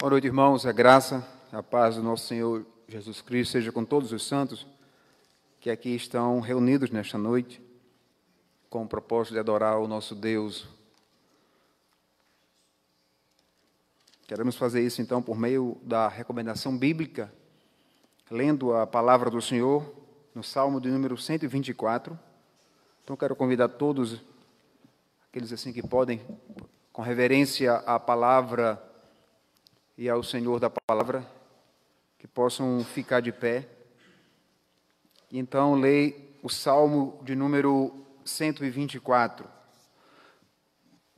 Boa noite, irmãos. A graça, a paz do nosso Senhor Jesus Cristo seja com todos os santos que aqui estão reunidos nesta noite com o propósito de adorar o nosso Deus. Queremos fazer isso, então, por meio da recomendação bíblica, lendo a palavra do Senhor no Salmo de número 124. Então, quero convidar todos, aqueles assim que podem, com reverência à palavra e ao Senhor da palavra, que possam ficar de pé. E então, leia o Salmo de número 124.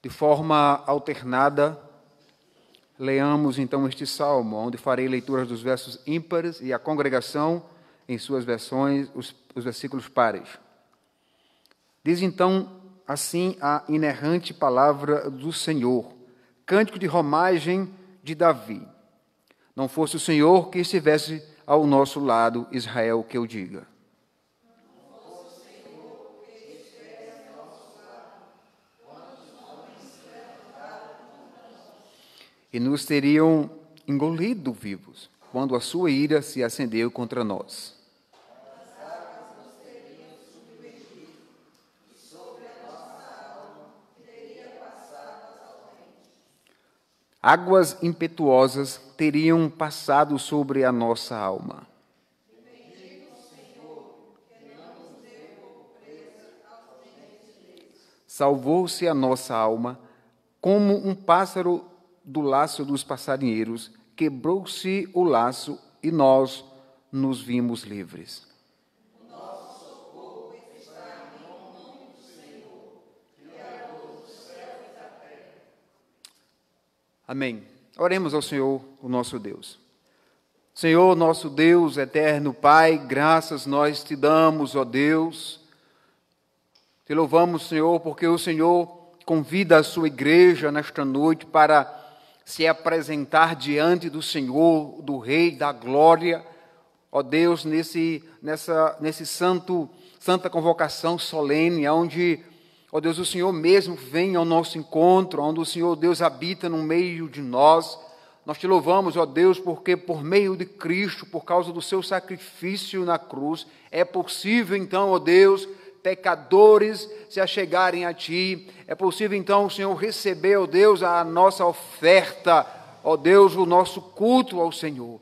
De forma alternada, leamos então este Salmo, onde farei leituras dos versos ímpares e a congregação, em suas versões, os versículos pares. Diz então assim a inerrante palavra do Senhor, cântico de romagem de Davi. Não fosse o Senhor que estivesse ao nosso lado, Israel, que eu diga. E nos teriam engolido vivos, quando a sua ira se acendeu contra nós. Águas impetuosas teriam passado sobre a nossa alma. Salvou-se a nossa alma, como um pássaro do laço dos passarinheiros, quebrou-se o laço e nós nos vimos livres. Amém. Oremos ao Senhor, o nosso Deus. Senhor, nosso Deus, eterno Pai, graças nós te damos, ó Deus. Te louvamos, Senhor, porque o Senhor convida a sua igreja nesta noite para se apresentar diante do Senhor, do Rei da Glória, ó Deus, nesse santa convocação solene, onde, ó Deus, o Senhor mesmo vem ao nosso encontro, onde o Senhor, Deus, habita no meio de nós. Nós te louvamos, ó Deus, porque por meio de Cristo, por causa do seu sacrifício na cruz, é possível então, ó Deus, pecadores se achegarem a Ti. É possível então, Senhor, receber, ó Deus, a nossa oferta, ó Deus, o nosso culto ao Senhor.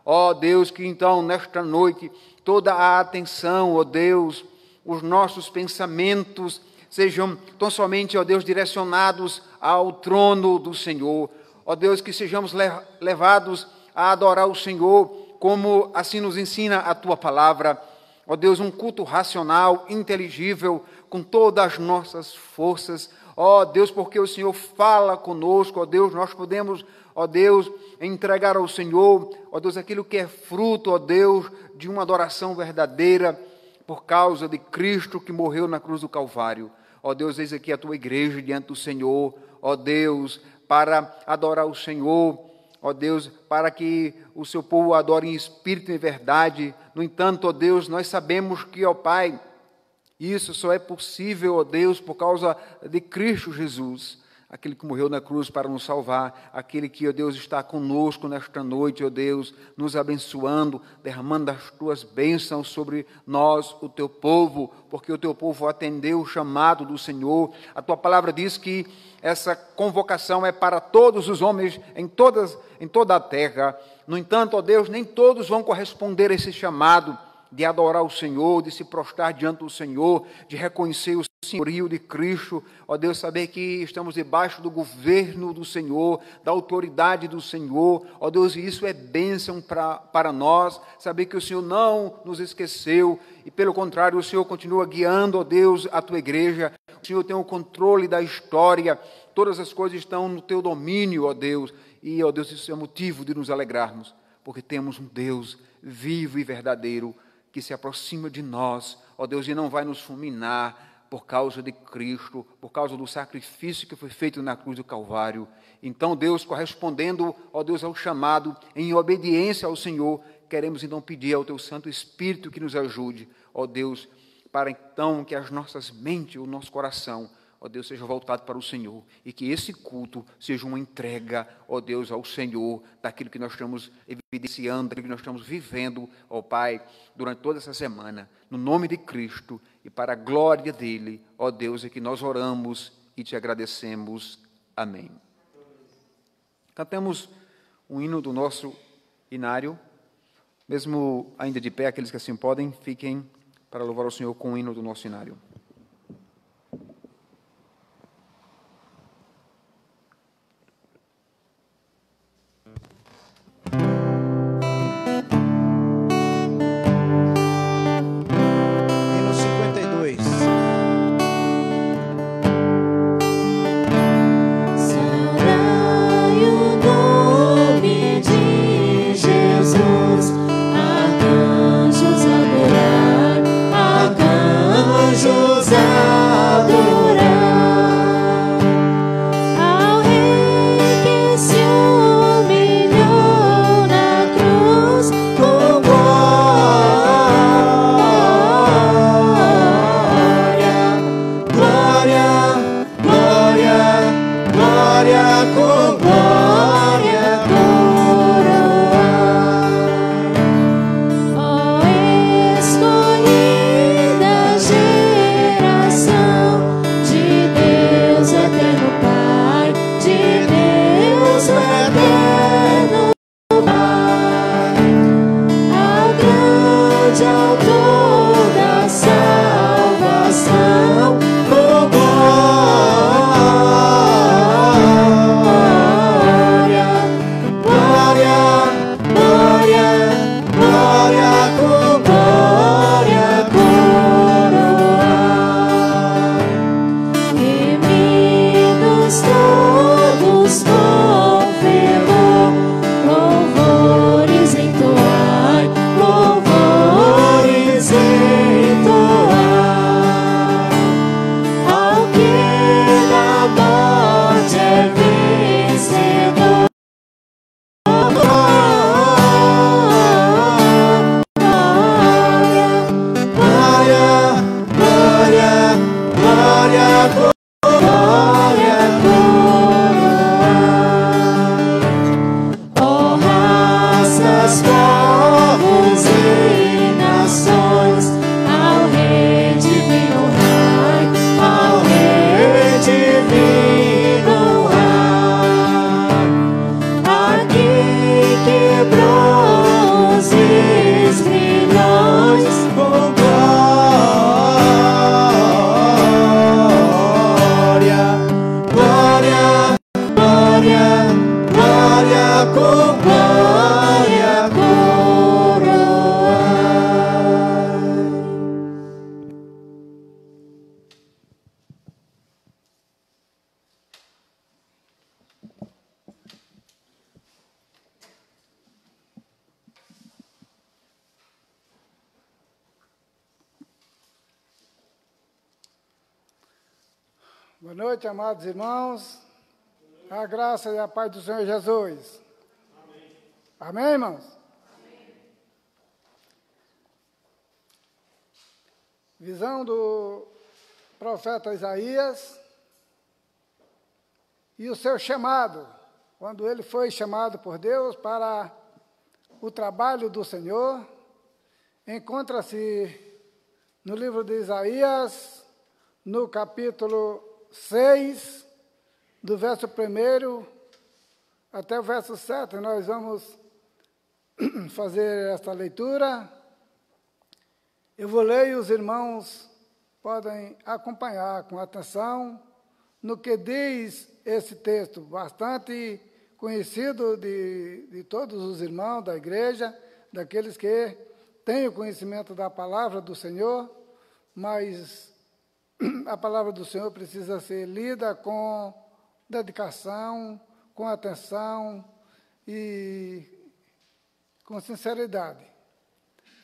Ó Deus, que então, nesta noite, toda a atenção, ó Deus, os nossos pensamentos sejam tão somente, ó Deus, direcionados ao trono do Senhor. Ó Deus, que sejamos levados a adorar o Senhor, como assim nos ensina a Tua palavra. Ó Deus, um culto racional, inteligível, com todas as nossas forças. Ó Deus, porque o Senhor fala conosco, ó Deus, nós podemos, ó Deus, entregar ao Senhor, ó Deus, aquilo que é fruto, ó Deus, de uma adoração verdadeira, por causa de Cristo que morreu na cruz do Calvário. Ó Deus, eis aqui a Tua igreja diante do Senhor, ó Deus, para adorar o Senhor, ó Deus, para que o Seu povo adore em espírito e em verdade. No entanto, ó Deus, nós sabemos que, ó Pai, isso só é possível, ó Deus, por causa de Cristo Jesus, aquele que morreu na cruz para nos salvar, aquele que, ó Deus, está conosco nesta noite, ó Deus, nos abençoando, derramando as Tuas bênçãos sobre nós, o Teu povo, porque o Teu povo atendeu o chamado do Senhor. A Tua palavra diz que essa convocação é para todos os homens em toda a terra. No entanto, ó Deus, nem todos vão corresponder a esse chamado de adorar o Senhor, de se prostrar diante do Senhor, de reconhecer o senhorio de Cristo. Ó Deus, saber que estamos debaixo do governo do Senhor, da autoridade do Senhor. Ó Deus, e isso é bênção para nós, saber que o Senhor não nos esqueceu e, pelo contrário, o Senhor continua guiando, ó Deus, a Tua igreja. O Senhor tem o controle da história, todas as coisas estão no Teu domínio, ó Deus. E, ó Deus, isso é motivo de nos alegrarmos, porque temos um Deus vivo e verdadeiro, que se aproxima de nós, ó Deus, e não vai nos fulminar por causa de Cristo, por causa do sacrifício que foi feito na cruz do Calvário. Então, Deus, correspondendo, ó Deus, ao chamado, em obediência ao Senhor, queremos então pedir ao Teu Santo Espírito que nos ajude, ó Deus, para então que as nossas mentes, o nosso coração, ó Deus, seja voltado para o Senhor, e que esse culto seja uma entrega, ó Deus, ao Senhor, daquilo que nós estamos evidenciando, daquilo que nós estamos vivendo, ó Pai, durante toda essa semana, no nome de Cristo, e para a glória dEle, ó Deus, é que nós oramos e Te agradecemos. Amém. Cantemos um hino do nosso inário, mesmo ainda de pé, aqueles que assim podem, fiquem para louvar ao Senhor com o hino do nosso inário. Arcanjos Boa noite, amados irmãos. A graça e a paz do Senhor Jesus. Amém. Amém, irmãos? Amém. Visão do profeta Isaías e o seu chamado, quando ele foi chamado por Deus para o trabalho do Senhor, encontra-se no livro de Isaías, no capítulo 6, do verso 1 até o verso 7, nós vamos fazer esta leitura. Eu vou ler e os irmãos podem acompanhar com atenção no que diz esse texto, bastante conhecido de todos os irmãos da igreja, daqueles que têm o conhecimento da palavra do Senhor, mas a palavra do Senhor precisa ser lida com dedicação, com atenção e com sinceridade.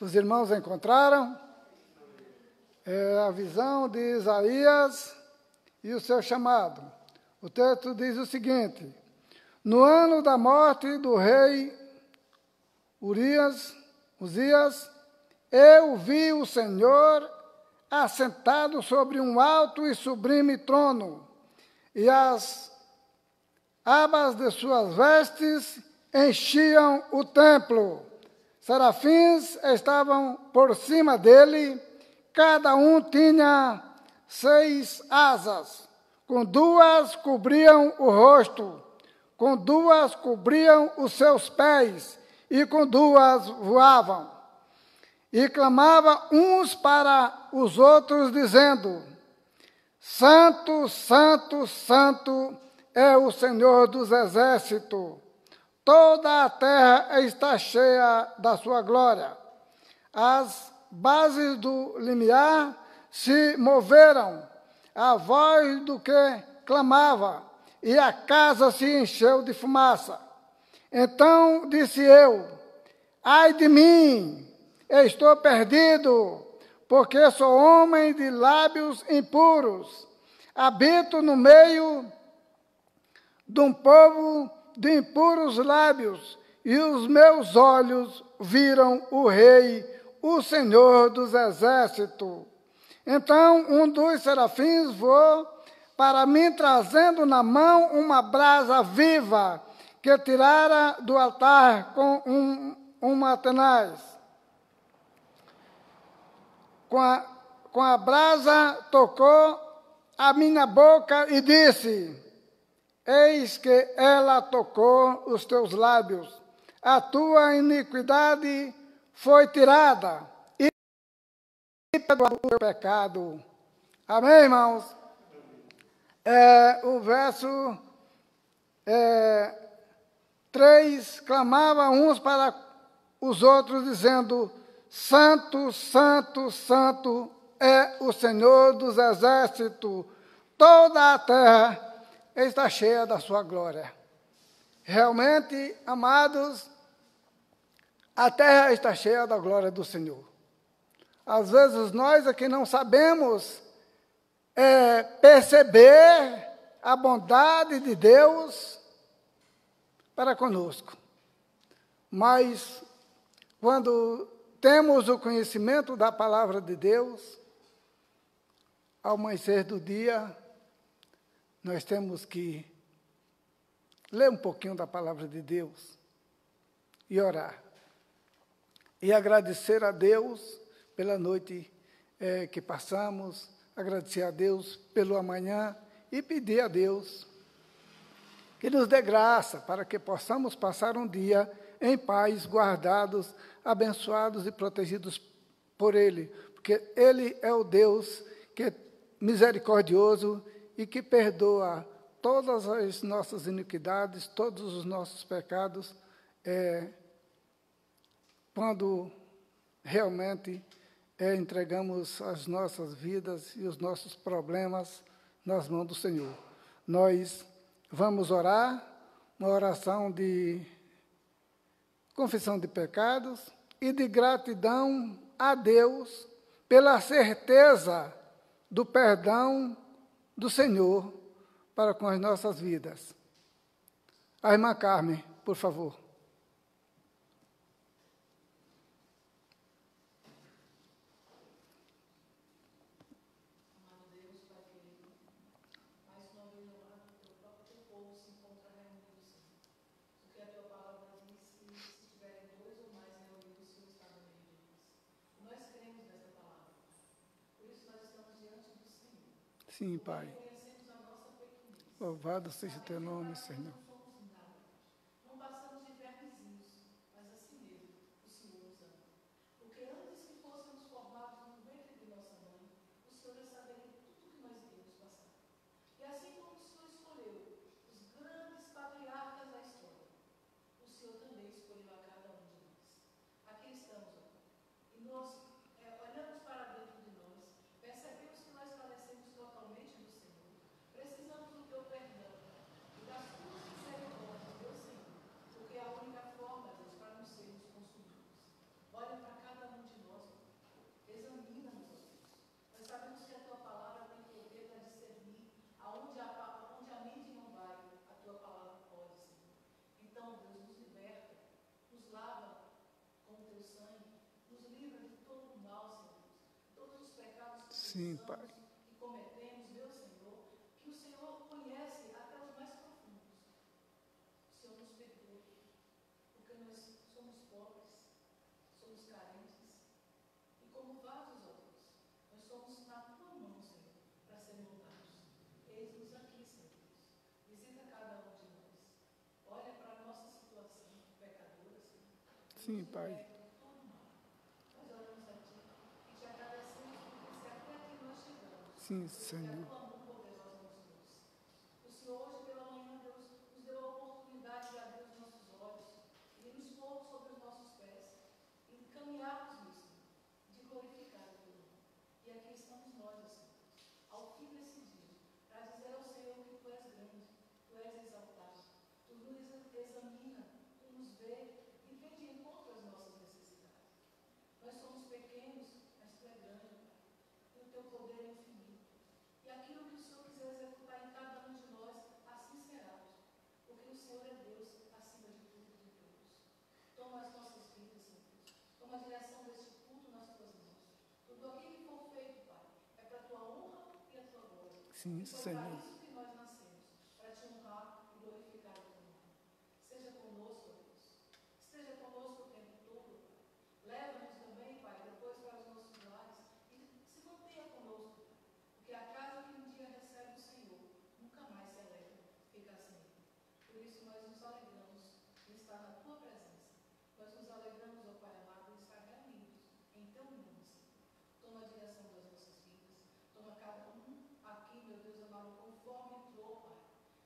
Os irmãos encontraram a visão de Isaías e o seu chamado. O texto diz o seguinte: no ano da morte do rei Uzias, eu vi o Senhor assentado sobre um alto e sublime trono, e as abas de suas vestes enchiam o templo. Serafins estavam por cima dele, cada um tinha 6 asas, com 2 cobriam o rosto, com 2 cobriam os seus pés, e com 2 voavam. E clamava uns para os outros, dizendo: Santo, Santo, Santo é o Senhor dos exércitos. Toda a terra está cheia da sua glória. As bases do limiar se moveram, a voz do que clamava, e a casa se encheu de fumaça. Então disse eu: ai de mim! Estou perdido, porque sou homem de lábios impuros. Habito no meio de um povo de impuros lábios, e os meus olhos viram o Rei, o Senhor dos exércitos. Então um dos serafins voou para mim, trazendo na mão uma brasa viva, que tirara do altar com uma tenaz. Com a brasa tocou a minha boca e disse: eis que ela tocou os teus lábios, a tua iniquidade foi tirada, e perdoado o teu pecado. Amém, irmãos? O verso 3, clamava uns para os outros, dizendo: Santo, Santo, Santo é o Senhor dos exércitos, toda a terra está cheia da sua glória. Realmente, amados, a terra está cheia da glória do Senhor. Às vezes nós aqui não sabemos perceber a bondade de Deus para conosco. Mas, quando temos o conhecimento da palavra de Deus, ao amanhecer do dia, nós temos que ler um pouquinho da palavra de Deus e orar. E agradecer a Deus pela noite que passamos, agradecer a Deus pelo amanhã e pedir a Deus que nos dê graça para que possamos passar um dia em paz, guardados, abençoados e protegidos por Ele, porque Ele é o Deus que é misericordioso e que perdoa todas as nossas iniquidades, todos os nossos pecados, quando realmente entregamos as nossas vidas e os nossos problemas nas mãos do Senhor. Nós vamos orar, uma oração de confissão de pecados e de gratidão a Deus pela certeza do perdão do Senhor para com as nossas vidas. A irmã Carmen, por favor. Sim, Pai. Louvado seja o teu nome, Senhor. Não passamos de vermezinhos, mas assim mesmo o Senhor nos ama. Porque antes que fôssemos formados no ventre de nossa mãe, o Senhor já sabia tudo que nós iríamos passar. E assim como o Senhor escolheu os grandes patriarcas da história, o Senhor também escolheu a cada um de nós. Aqui estamos, ó, e nós olhamos para dentro de nós, percebemos que nós carecemos totalmente do Senhor. Precisamos do teu perdão e das tuas misericórdias, meu Senhor, porque é a única forma, Deus, para não sermos consumidos. Olha para cada um de nós, examina-nos, ó Deus. Nós sabemos que a tua palavra tem poder para discernir aonde a mente não vai, a tua palavra pode, Senhor. Então, Deus, nos liberta, nos lava com o teu sangue, nos livra de todo o mal, Senhor, todos os pecados que Sim, Pai. que cometemos, meu Senhor, que o Senhor conhece até os mais profundos. O Senhor nos perdoa, porque nós somos pobres, somos carentes, e como vasos, ó Deus, nós somos na tua mão, Senhor, para ser moldados. Eis-nos aqui, Senhor Deus. Visita cada um de nós. Olha para a nossa situação pecadora, Senhor. Sim, Pai. Nós oramos a Ti e te agradecemos porque se até aqui nós chegamos, Sim, é Senhor. a tua mão poderosa nos trouxe. O Senhor hoje pela manhã, Deus, nos deu a oportunidade de abrir os nossos olhos, de nos pôr sobre os nossos pés e caminharmos nisso, de glorificar o teu nome. E aqui estamos nós, ó Senhor, ao fim desse dia, para dizer ao Senhor que tu és grande, tu és exaltado, tu nos examina, tu nos vê e vem de encontro às nossas necessidades. Nós somos pequenos, mas tu é grande, Pai, e o teu poder é infinito. E aquilo que o Senhor quiser executar em cada um de nós, assim será, porque o Senhor é Deus acima de tudo e de todos. Toma as nossas vidas, Senhor Deus. Toma a direção deste culto nas tuas mãos. Tudo aquilo que for feito, Pai, é para a tua honra e a tua glória. Sim, E foi Senhor. para isso que nós nascemos, para te honrar e glorificar o teu nome. Seja conosco, ó Deus. Esteja conosco o tempo todo, Pai. Leva-nos também, Pai, depois para os nossos lares e se mantenha conosco, Pai. Porque a casa que um dia recebe o Senhor nunca mais se alegra ficar sem Ele. Por isso nós nos alegramos em estar na tua presença. Nós nos alegramos, ó Pai amado, em estar reunidos em teu nome, Senhor. Toma a direção das nossas vidas. Toma cada um aqui, meu Deus amado, conforme entrou, Pai.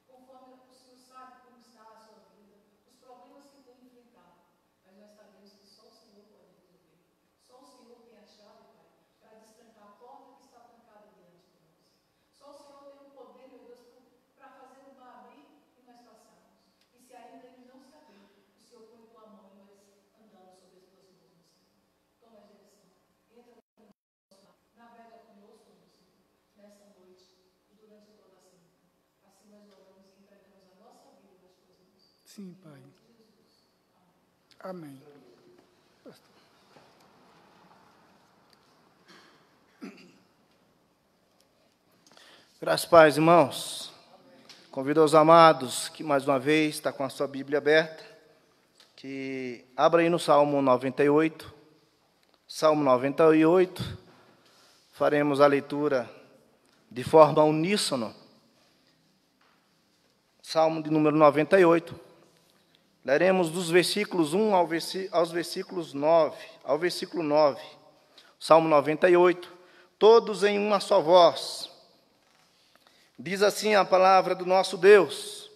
Conforme o Senhor sabe como está a sua vida, os problemas que tem enfrentado. Mas nós sabemos que só o Senhor pode resolver. Só o Senhor tem a chave, Pai, para destrancar a porta que está trancada diante de nós. Só o Senhor tem o poder, meu Deus, para fazer o mar abrir e nós passarmos. E se ainda ele não se abrir, o Senhor põe tua mão e nós andamos sobre as tuas mãos, meu Senhor. Toma a direção. Entra no nosso lar. Navega conosco, meu Senhor, nessa noite e durante toda a semana. Assim nós oramos e entregamos a nossa vida nas tuas mãos. Sim, Pai. Em nome de Jesus. Amém. Amém. Graças a paz, irmãos. Convido os amados que, mais uma vez, está com a sua Bíblia aberta, que abra aí no Salmo 98. Salmo 98, faremos a leitura de forma uníssono. Salmo de número 98. Leremos dos versículos 1 aos versículos 9, ao versículo 9. Salmo 98, todos em uma só voz. Diz assim a palavra do nosso Deus: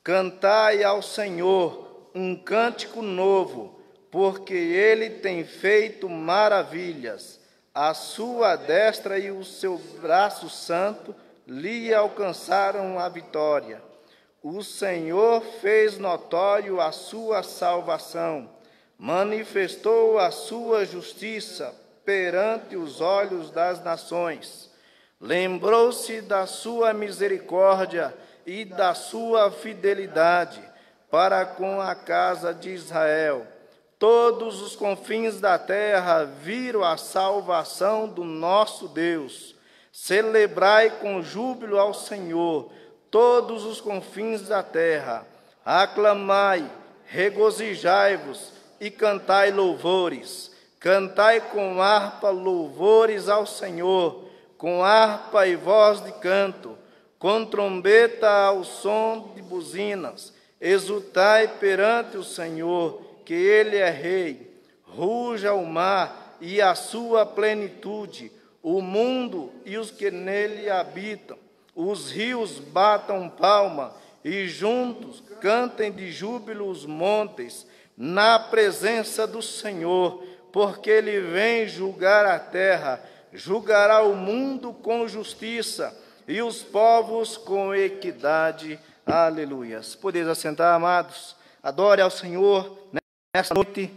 cantai ao Senhor um cântico novo, porque Ele tem feito maravilhas. A sua destra e o seu braço santo lhe alcançaram a vitória. O Senhor fez notório a sua salvação, manifestou a sua justiça perante os olhos das nações. Lembrou-se da sua misericórdia e da sua fidelidade para com a casa de Israel. Todos os confins da terra viram a salvação do nosso Deus. Celebrai com júbilo ao Senhor, todos os confins da terra. Aclamai, regozijai-vos e cantai louvores. Cantai com harpa louvores ao Senhor, com harpa e voz de canto, com trombeta ao som de buzinas. Exultai perante o Senhor, que Ele é Rei. Ruja o mar e a sua plenitude, o mundo e os que nele habitam. Os rios batam palma e juntos cantem de júbilo os montes, na presença do Senhor, porque Ele vem julgar a terra. Julgará o mundo com justiça e os povos com equidade. Aleluias. Podeis assentar, amados. Adore ao Senhor nessa noite,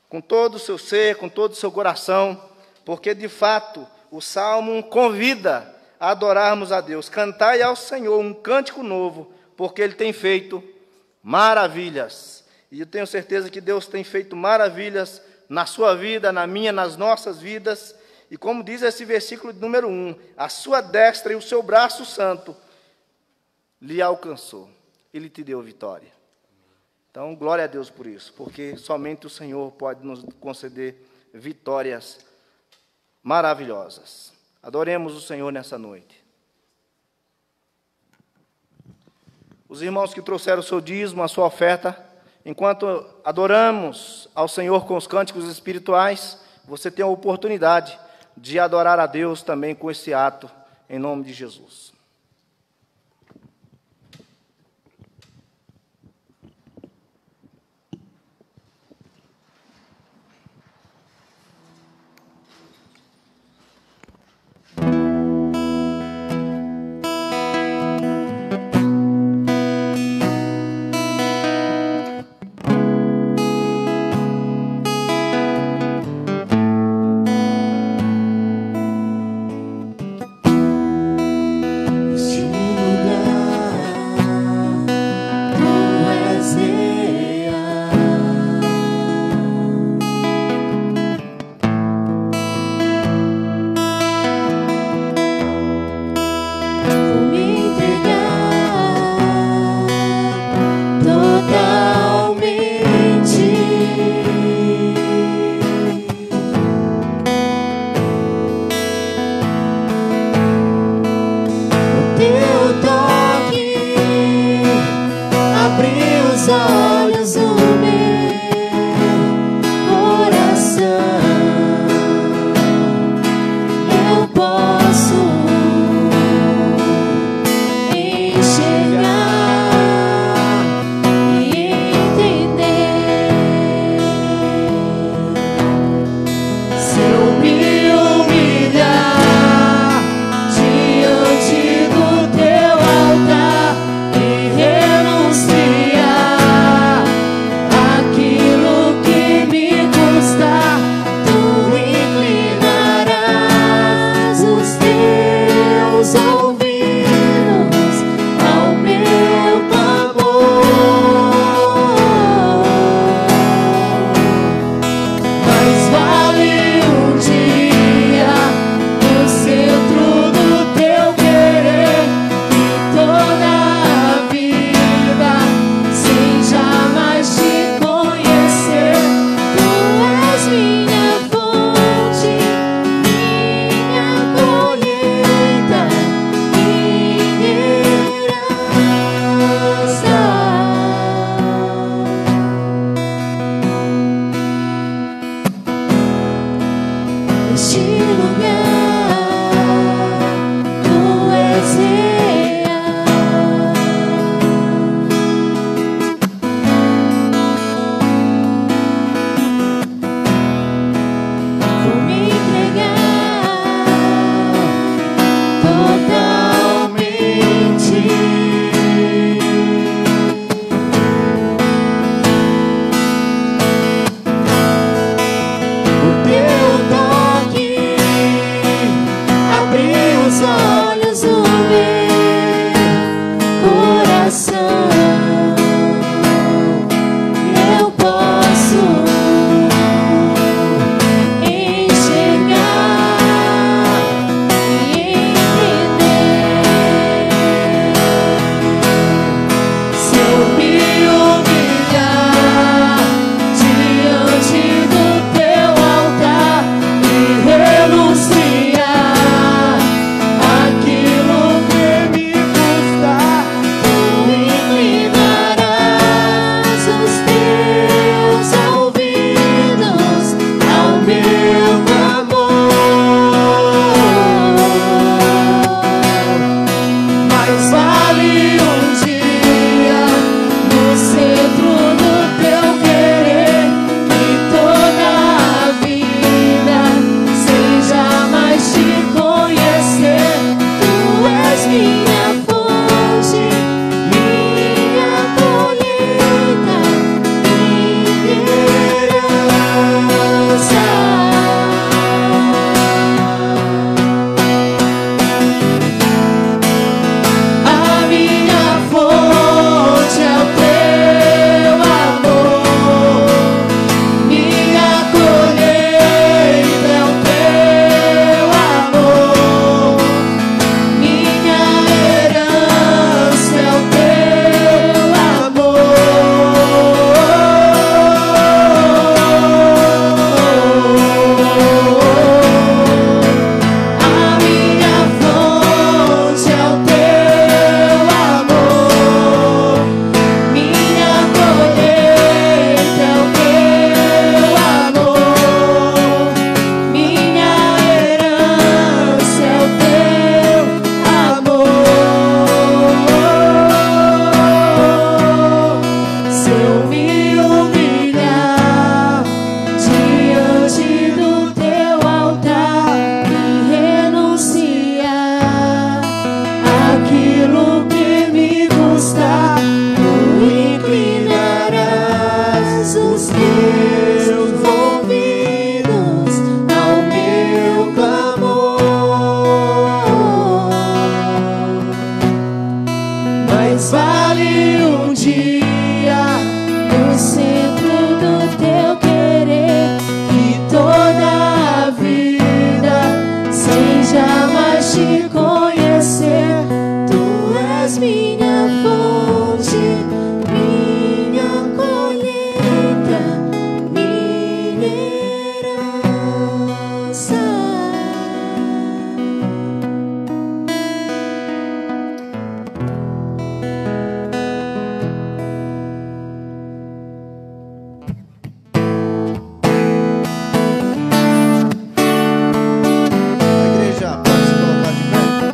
com todo o seu ser, com todo o seu coração, porque, de fato, o Salmo convida a adorarmos a Deus. Cantai ao Senhor um cântico novo, porque Ele tem feito maravilhas. E eu tenho certeza que Deus tem feito maravilhas na sua vida, na minha, nas nossas vidas. E como diz esse versículo de número 1, a sua destra e o seu braço santo lhe alcançou. Ele te deu vitória. Então, glória a Deus por isso, porque somente o Senhor pode nos conceder vitórias maravilhosas. Adoremos o Senhor nessa noite. Os irmãos que trouxeram o seu dízimo, a sua oferta, enquanto adoramos ao Senhor com os cânticos espirituais, você tem a oportunidade de adorar a Deus também com esse ato, em nome de Jesus. dia no centro do teu querer, que toda a vida seja mais te conhecer. Tu és minha fonte, minha colheita, minha herança. A igreja pode se colocar de pé.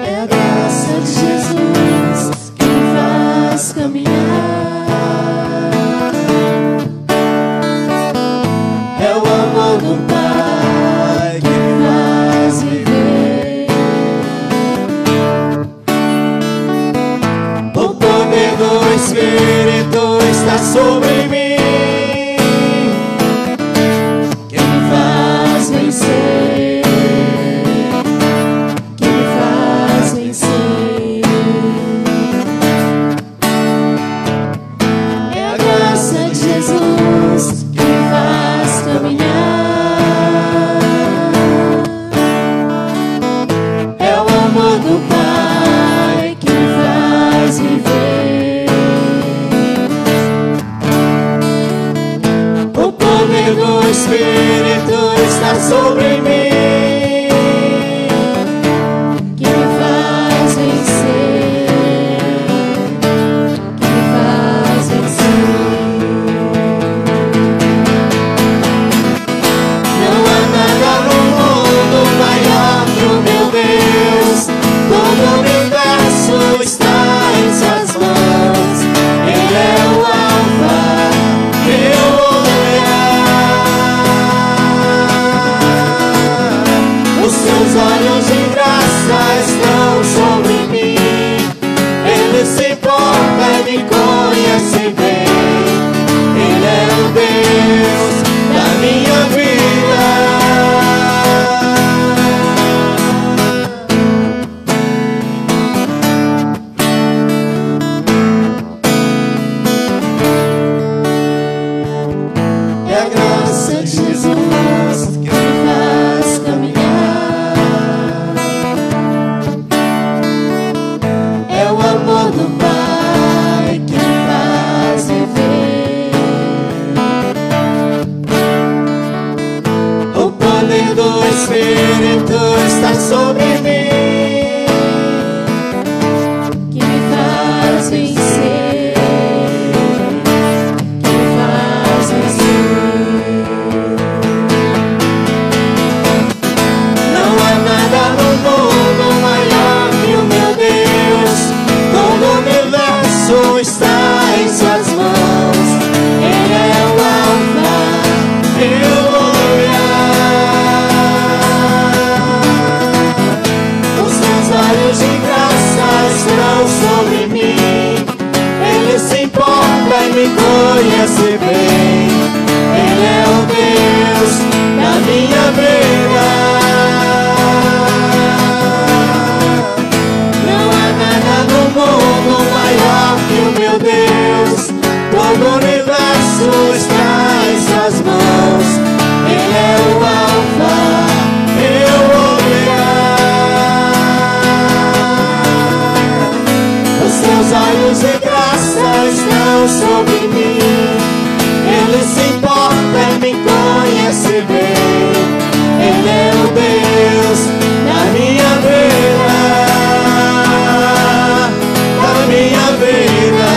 É a graça de Jesus que me faz caminhar. É o amor do Pai que me faz viver. O poder do Espírito está sobre mim, que me faz vencer, que me faz vencer. É a graça de Jesus que me faz caminhar. É o amor do Pai que me faz viver. O poder do Espírito está sobre mim, que me faz vencer, que me faz vencer. Não há nada no mundo maior que o meu Deus. Todo o universo está em suas mãos. Ele é o Alfa, meu olhar. Os seus olhos de graça estão sobre mim. Ele se importa e me conhece bem. Ele é o Deus da minha vida. É a graça de Jesus que me faz caminhar. É o amor do Pai que me faz viver. O poder do Espírito está sobre mim, que me faz vencer, que me faz vencer. Não há nada no mundo maior que o meu Deus. Todo o universo está em suas mãos. Ele é o Alfa, meu olhar. Os seus olhos de graça estão sobre mim. Ele se importa e me conhece bem. Ele é o Deus da minha vida. Não há nada no mundo maior que o meu Deus. Todo o universo está em suas mãos. Ele é o Alfa, meu olhar. Os seus olhos de graça estão sobre mim. Ele se importa e me conhece bem. Ele é o Deus da minha vida, da minha vida.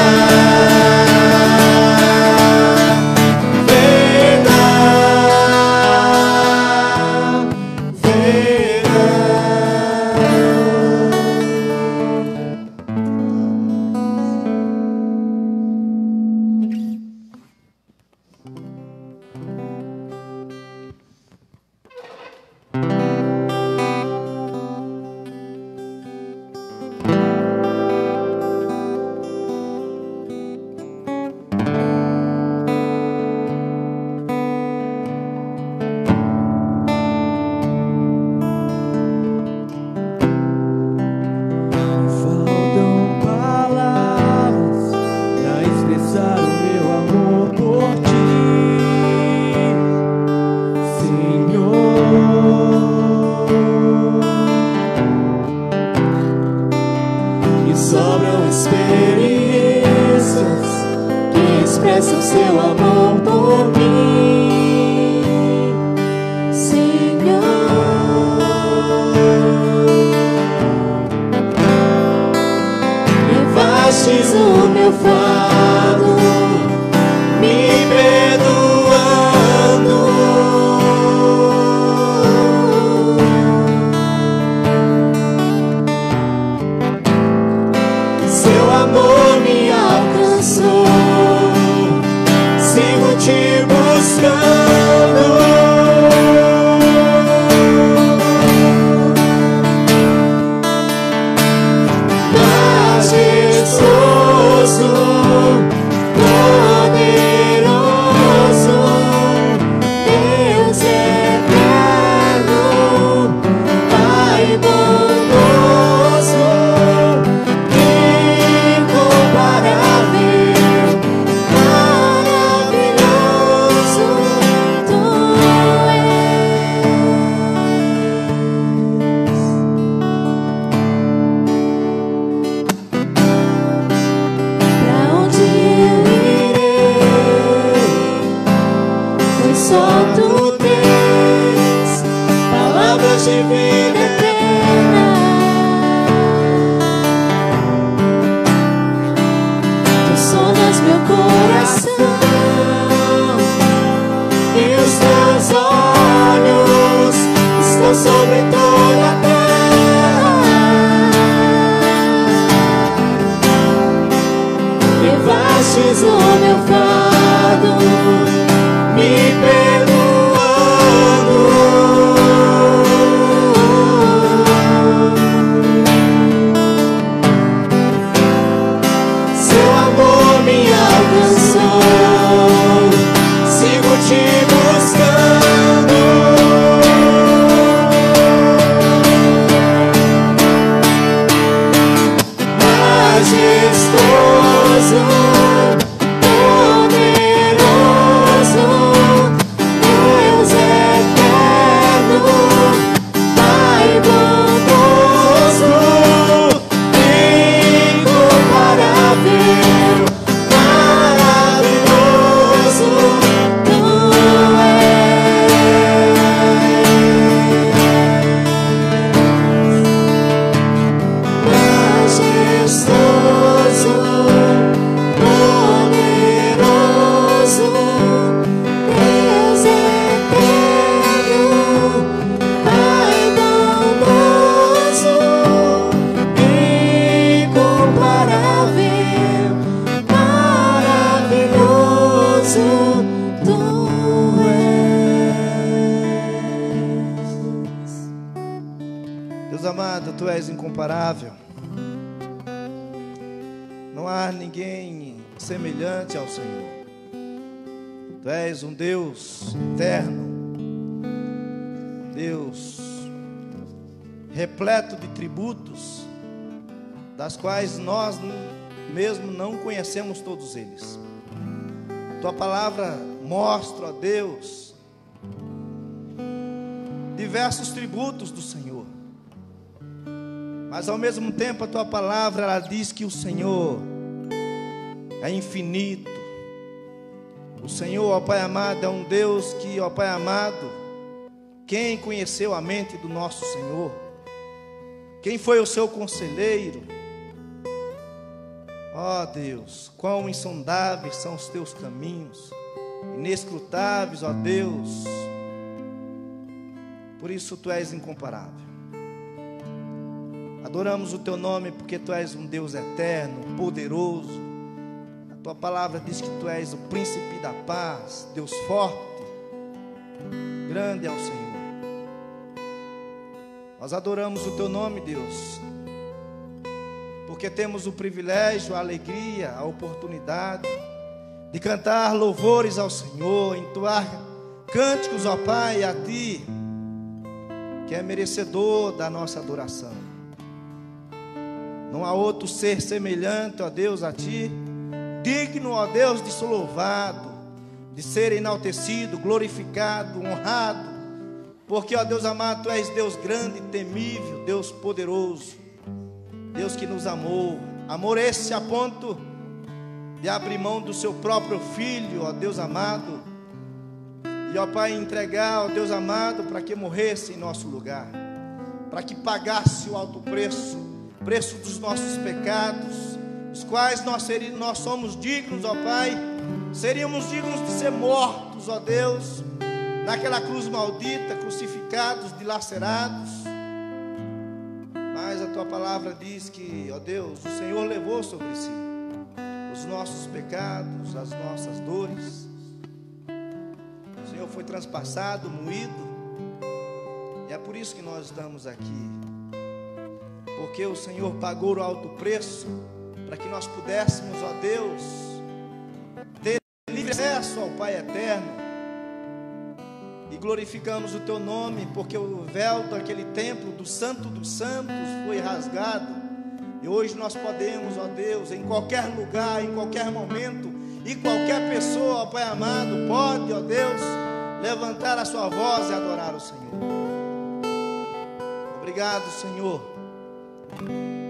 lábios que expressam seu amor por mim, Senhor. Levastes o meu fardo, me perdoando. Seu amor me alcançou, sigo te buscando. Majestoso, poderoso, Deus eterno, Pai bondoso, incomparável, maravilhoso, Tu Pra onde eu irei, pois só Tu tens palavras de vida eterna. Tu sondas meu coração e os Teus olhos estão sobre toda a terra. Levastes o meu fardo, me perdoando. Seu amor me alcançou, sigo te buscando. Majestoso, poderoso, Deus eterno, Pai bondoso, incomparável, maravilhoso, Tu majestoso, poderoso, Deus eterno, Pai bondoso, incomparável, maravilhoso, Tu és. Deus amado, Tu és incomparável. Não há ninguém semelhante ao Senhor. Tu és um Deus eterno, Deus repleto de tributos, das quais nós mesmo não conhecemos todos eles. Tua palavra mostra, ó Deus, diversos tributos do Senhor. Mas ao mesmo tempo a Tua palavra, ela diz que o Senhor é infinito. O Senhor, ó Pai amado, é um Deus que, ó Pai amado, quem conheceu a mente do nosso Senhor? Quem foi o seu conselheiro? Ó Deus, quão insondáveis são os Teus caminhos, inescrutáveis, ó Deus. Por isso Tu és incomparável. Adoramos o Teu nome porque Tu és um Deus eterno, poderoso. A Tua palavra diz que Tu és o príncipe da paz, Deus forte, grande é o Senhor. Nós adoramos o Teu nome, Deus, porque temos o privilégio, a alegria, a oportunidade de cantar louvores ao Senhor, entoar cânticos, ó Pai, a Ti, que é merecedor da nossa adoração. Não há outro ser semelhante, ó Deus, a Ti, digno, ó Deus, de ser louvado, de ser enaltecido, glorificado, honrado, porque, ó Deus amado, Tu és Deus grande, temível, Deus poderoso, Deus que nos amou, amor esse a ponto de abrir mão do seu próprio filho, ó Deus amado, e ó Pai, entregar, ó Deus amado, para que morresse em nosso lugar, para que pagasse o alto preço, preço dos nossos pecados, os quais nós somos dignos, ó Pai, seríamos dignos de ser mortos, ó Deus, naquela cruz maldita, crucificados, dilacerados. Mas a Tua palavra diz que, ó Deus, o Senhor levou sobre si os nossos pecados, as nossas dores. O Senhor foi transpassado, moído, e é por isso que nós estamos aqui, porque o Senhor pagou o alto preço, para que nós pudéssemos, ó Deus, ter livre acesso ao Pai eterno. E glorificamos o Teu nome, porque o véu daquele templo, do Santo dos Santos, foi rasgado. E hoje nós podemos, ó Deus, em qualquer lugar, em qualquer momento, e qualquer pessoa, ó Pai amado, pode, ó Deus, levantar a sua voz e adorar o Senhor. Obrigado, Senhor,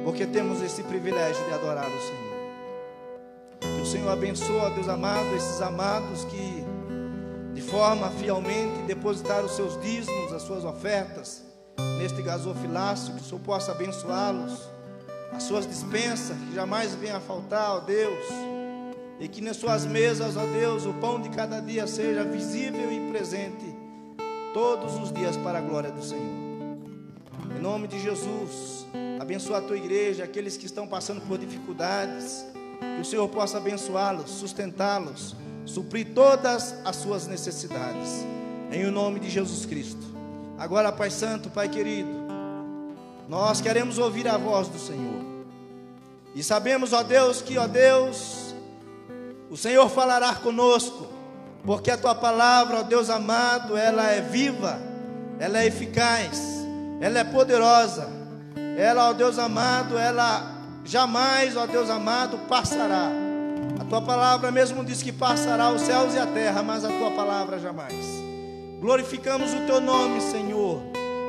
porque temos esse privilégio de adorar o Senhor. Que o Senhor abençoe, ó Deus amado, esses amados que de forma fielmente depositaram os seus dízimos, as suas ofertas neste gasofilácio, que o Senhor possa abençoá-los, as suas dispensas, que jamais venha a faltar, ó Deus, e que nas suas mesas, ó Deus, o pão de cada dia seja visível e presente todos os dias para a glória do Senhor. Em nome de Jesus, abençoa a Tua igreja, aqueles que estão passando por dificuldades, que o Senhor possa abençoá-los, sustentá-los, suprir todas as suas necessidades, em o nome de Jesus Cristo. Agora, Pai Santo, Pai querido, nós queremos ouvir a voz do Senhor, e sabemos, ó Deus, que, ó Deus, o Senhor falará conosco, porque a Tua palavra, ó Deus amado, ela é viva, ela é eficaz, ela é poderosa, ela, ó Deus amado, ela jamais, ó Deus amado, passará. A Tua palavra mesmo diz que passará os céus e a terra, mas a Tua palavra jamais. Glorificamos o Teu nome, Senhor,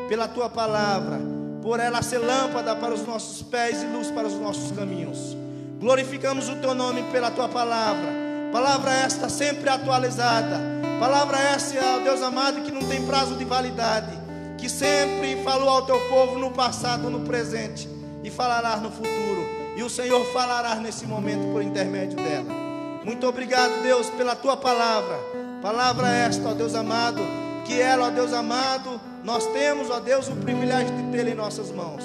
pela Tua palavra, por ela ser lâmpada para os nossos pés e luz para os nossos caminhos. Glorificamos o Teu nome pela Tua palavra, palavra esta sempre atualizada, palavra essa, ó Deus amado, que não tem prazo de validade, que sempre falou ao Teu povo no passado, no presente, e falará no futuro. E o Senhor falará nesse momento por intermédio dela. Muito obrigado, Deus, pela Tua palavra. Palavra esta, ó Deus amado, que ela, ó Deus amado, nós temos, ó Deus, o privilégio de tê-la em nossas mãos.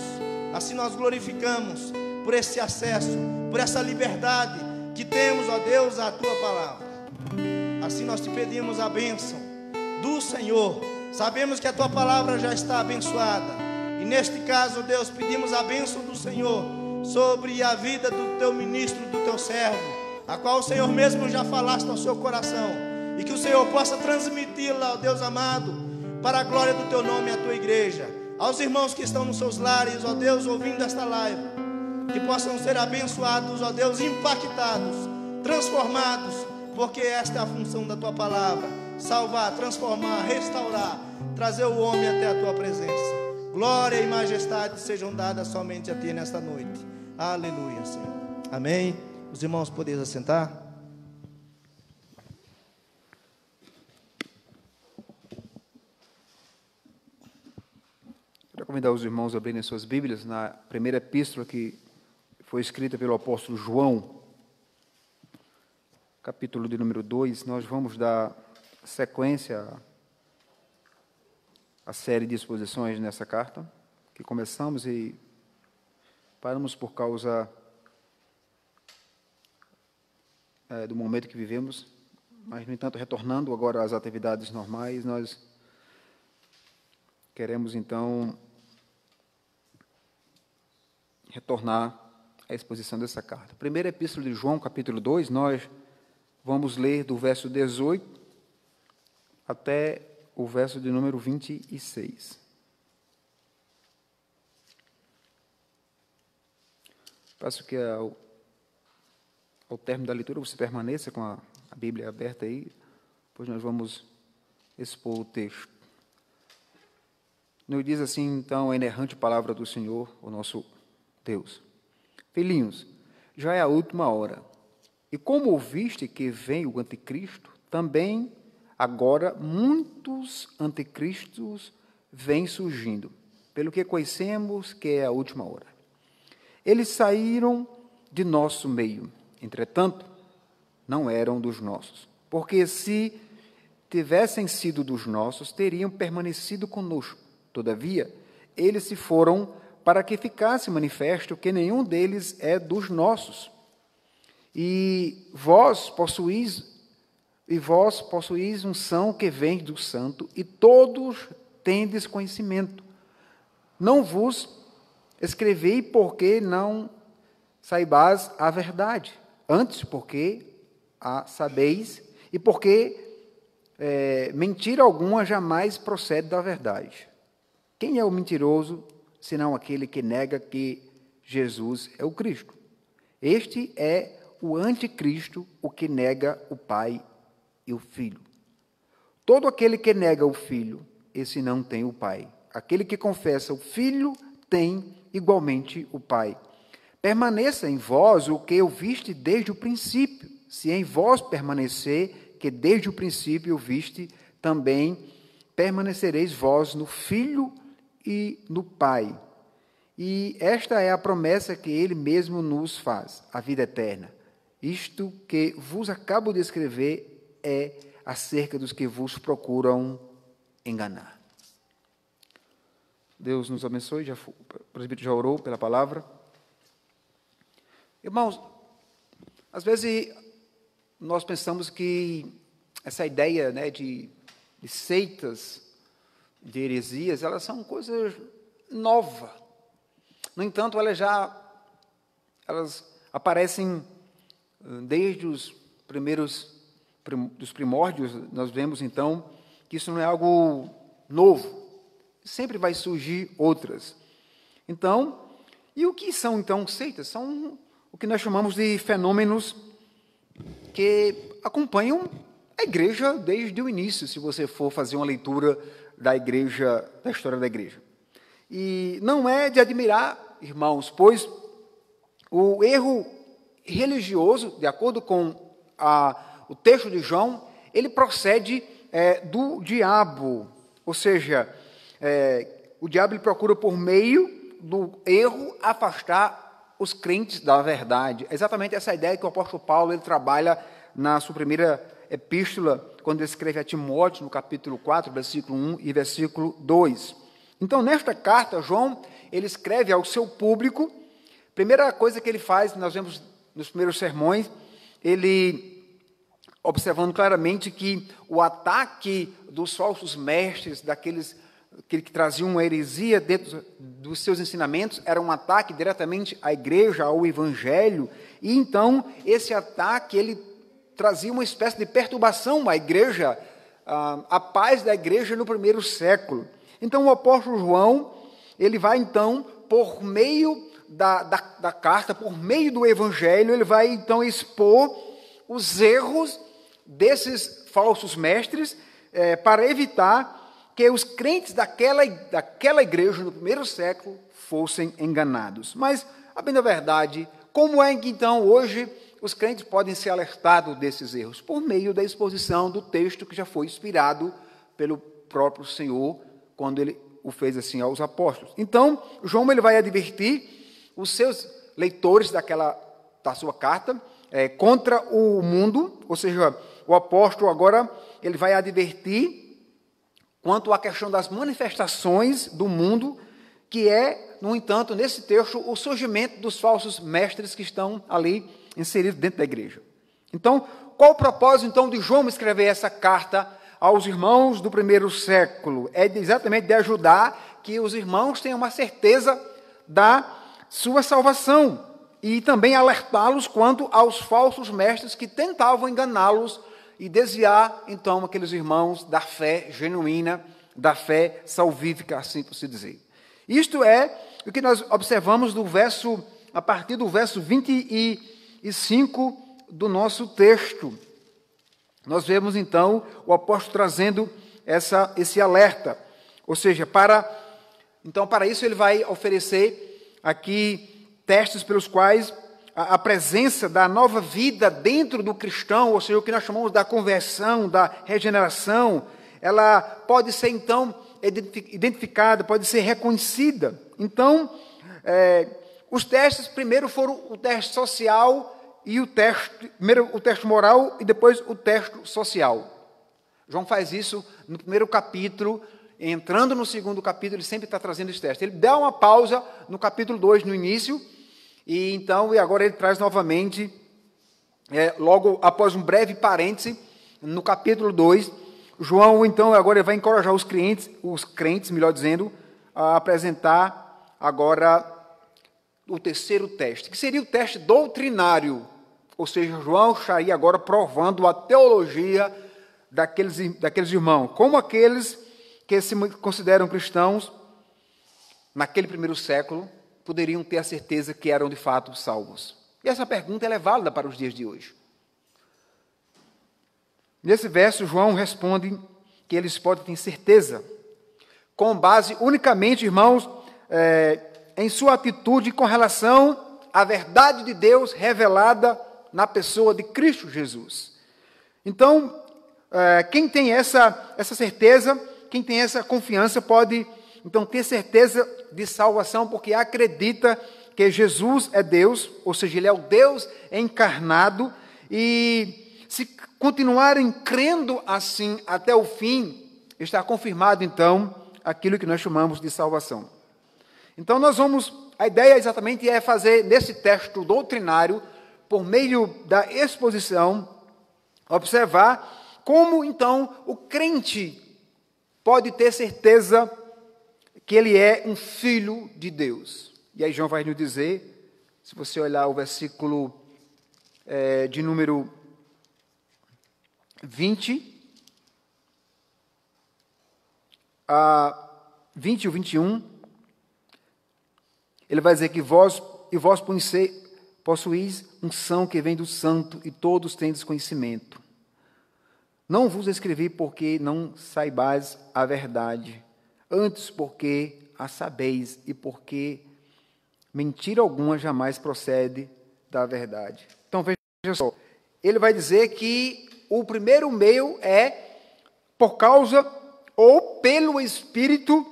Assim nós glorificamos por esse acesso, por essa liberdade que temos, ó Deus, à Tua palavra. Assim nós te pedimos a bênção do Senhor. Sabemos que a Tua palavra já está abençoada. E neste caso, Deus, pedimos a bênção do Senhor sobre a vida do Teu ministro, do Teu servo, a qual o Senhor mesmo já falaste ao seu coração, e que o Senhor possa transmiti-la, ó Deus amado, para a glória do Teu nome e a Tua igreja, aos irmãos que estão nos seus lares, ó Deus, ouvindo esta live, que possam ser abençoados, ó Deus, impactados, transformados, porque esta é a função da Tua palavra: salvar, transformar, restaurar, trazer o homem até a Tua presença. Glória e majestade sejam dadas somente a Ti nesta noite. Aleluia, Senhor. Amém. Os irmãos podem assentar. Quero convidar os irmãos a abrirem suas Bíblias na primeira epístola que foi escrita pelo apóstolo João, capítulo de número 2. Nós vamos dar sequência à série de exposições nessa carta, que começamos e paramos por causa do momento que vivemos, mas, no entanto, retornando agora às atividades normais, nós queremos, então, retornar à exposição dessa carta. Primeira epístola de João, capítulo 2, nós vamos ler do verso 18 até o verso de número 26. Peço que ao término da leitura você permaneça com a Bíblia aberta aí, pois nós vamos expor o texto. Nos diz assim, então, a inerrante palavra do Senhor, o nosso Deus: Filhinhos, já é a última hora. E como ouviste que vem o anticristo, também agora muitos anticristos vêm surgindo, pelo que conhecemos que é a última hora. Eles saíram de nosso meio, entretanto, não eram dos nossos, porque se tivessem sido dos nossos, teriam permanecido conosco. Todavia, eles se foram para que ficasse manifesto que nenhum deles é dos nossos. E vós possuís unção que vem do santo, e todos tendes conhecimento. Não vos escrevi porque não saibais a verdade, antes porque a sabeis, e porque mentira alguma jamais procede da verdade. Quem é o mentiroso, senão aquele que nega que Jesus é o Cristo? Este é o anticristo, o que nega o Pai e o Filho. Todo aquele que nega o Filho, esse não tem o Pai. Aquele que confessa o Filho, tem igualmente o Pai. Permaneça em vós o que ouviste desde o princípio. Se em vós permanecer, que desde o princípio ouviste, também permanecereis vós no Filho e no Pai. E esta é a promessa que Ele mesmo nos faz, a vida eterna. Isto que vos acabo de escrever é acerca dos que vos procuram enganar. Deus nos abençoe, o presbítero já orou pela palavra. Irmãos, às vezes nós pensamos que essa ideia, né, de seitas, de heresias, elas são coisas novas. No entanto, elas aparecem desde os dos primórdios. Nós vemos, então, que isso não é algo novo. Sempre vai surgir outras. Então, e o que são, então, seitas? São o que nós chamamos de fenômenos que acompanham a igreja desde o início, se você for fazer uma leitura da igreja, da história da igreja. E não é de admirar, irmãos, pois o erro religioso, de acordo com o texto de João, ele procede do diabo, ou seja, o diabo ele procura por meio do erro afastar os crentes da verdade. É exatamente essa ideia que o apóstolo Paulo ele trabalha na sua primeira epístola, quando ele escreve a Timóteo, no capítulo 4, versículo 1 e versículo 2. Então, nesta carta, João, ele escreve ao seu público. Primeira coisa que ele faz, nós vemos nos primeiros sermões, ele observando claramente que o ataque dos falsos mestres, daqueles que traziam uma heresia dentro dos seus ensinamentos, era um ataque diretamente à igreja, ao evangelho, e então esse ataque, ele trazia uma espécie de perturbação à igreja, à paz da igreja no primeiro século. Então o apóstolo João, ele vai então, por meio da carta, por meio do evangelho, ele vai então expor os erros desses falsos mestres, para evitar que os crentes daquela igreja no primeiro século fossem enganados. Mas, a bem da verdade, como é que então hoje os crentes podem ser alertados desses erros? Por meio da exposição do texto que já foi inspirado pelo próprio Senhor, quando ele o fez assim aos apóstolos. Então, João ele vai advertir os seus leitores da sua carta contra o mundo, ou seja, o apóstolo agora ele vai advertir quanto à questão das manifestações do mundo, que é, no entanto, nesse texto, o surgimento dos falsos mestres que estão ali inseridos dentro da igreja. Então, qual o propósito, então, de João escrever essa carta aos irmãos do primeiro século? É exatamente de ajudar que os irmãos tenham uma certeza da sua salvação e também alertá-los quanto aos falsos mestres que tentavam enganá-los e desviar, então, aqueles irmãos da fé genuína, da fé salvífica, assim por se dizer. Isto é o que nós observamos a partir do verso 25 do nosso texto. Nós vemos, então, o apóstolo trazendo esse alerta. Ou seja, para isso ele vai oferecer aqui testes pelos quais a presença da nova vida dentro do cristão, ou seja, o que nós chamamos da conversão, da regeneração, ela pode ser, então, identificada, pode ser reconhecida. Então, os testes primeiro foram o teste social e primeiro o teste moral e depois o teste social. João faz isso no primeiro capítulo, entrando no segundo capítulo, ele sempre está trazendo esse teste. Ele dá uma pausa no capítulo 2, no início, e agora ele traz novamente, logo após um breve parêntese, no capítulo 2, João, então, agora ele vai encorajar os crentes, melhor dizendo, a apresentar agora o terceiro teste, que seria o teste doutrinário, ou seja, João estaria agora provando a teologia daqueles irmãos, como aqueles que se consideram cristãos naquele primeiro século poderiam ter a certeza que eram de fato salvos. E essa pergunta é válida para os dias de hoje. Nesse verso, João responde que eles podem ter certeza, com base unicamente, irmãos, em sua atitude com relação à verdade de Deus revelada na pessoa de Cristo Jesus. Então, quem tem essa certeza, quem tem essa confiança pode, então, ter certeza de salvação, porque acredita que Jesus é Deus, ou seja, Ele é o Deus encarnado, e se continuarem crendo assim até o fim, está confirmado, então, aquilo que nós chamamos de salvação. Então, a ideia exatamente é fazer, nesse texto doutrinário, por meio da exposição, observar como, então, o crente pode ter certeza que ele é um filho de Deus. E aí João vai nos dizer, se você olhar o versículo de número 20 e o 21, ele vai dizer que vós possuís unção que vem do santo, e todos tendes conhecimento. Não vos escrevi porque não saibais a verdade, antes porque a sabeis, e porque mentira alguma jamais procede da verdade. Então, veja só, ele vai dizer que o primeiro meio é por causa ou pelo Espírito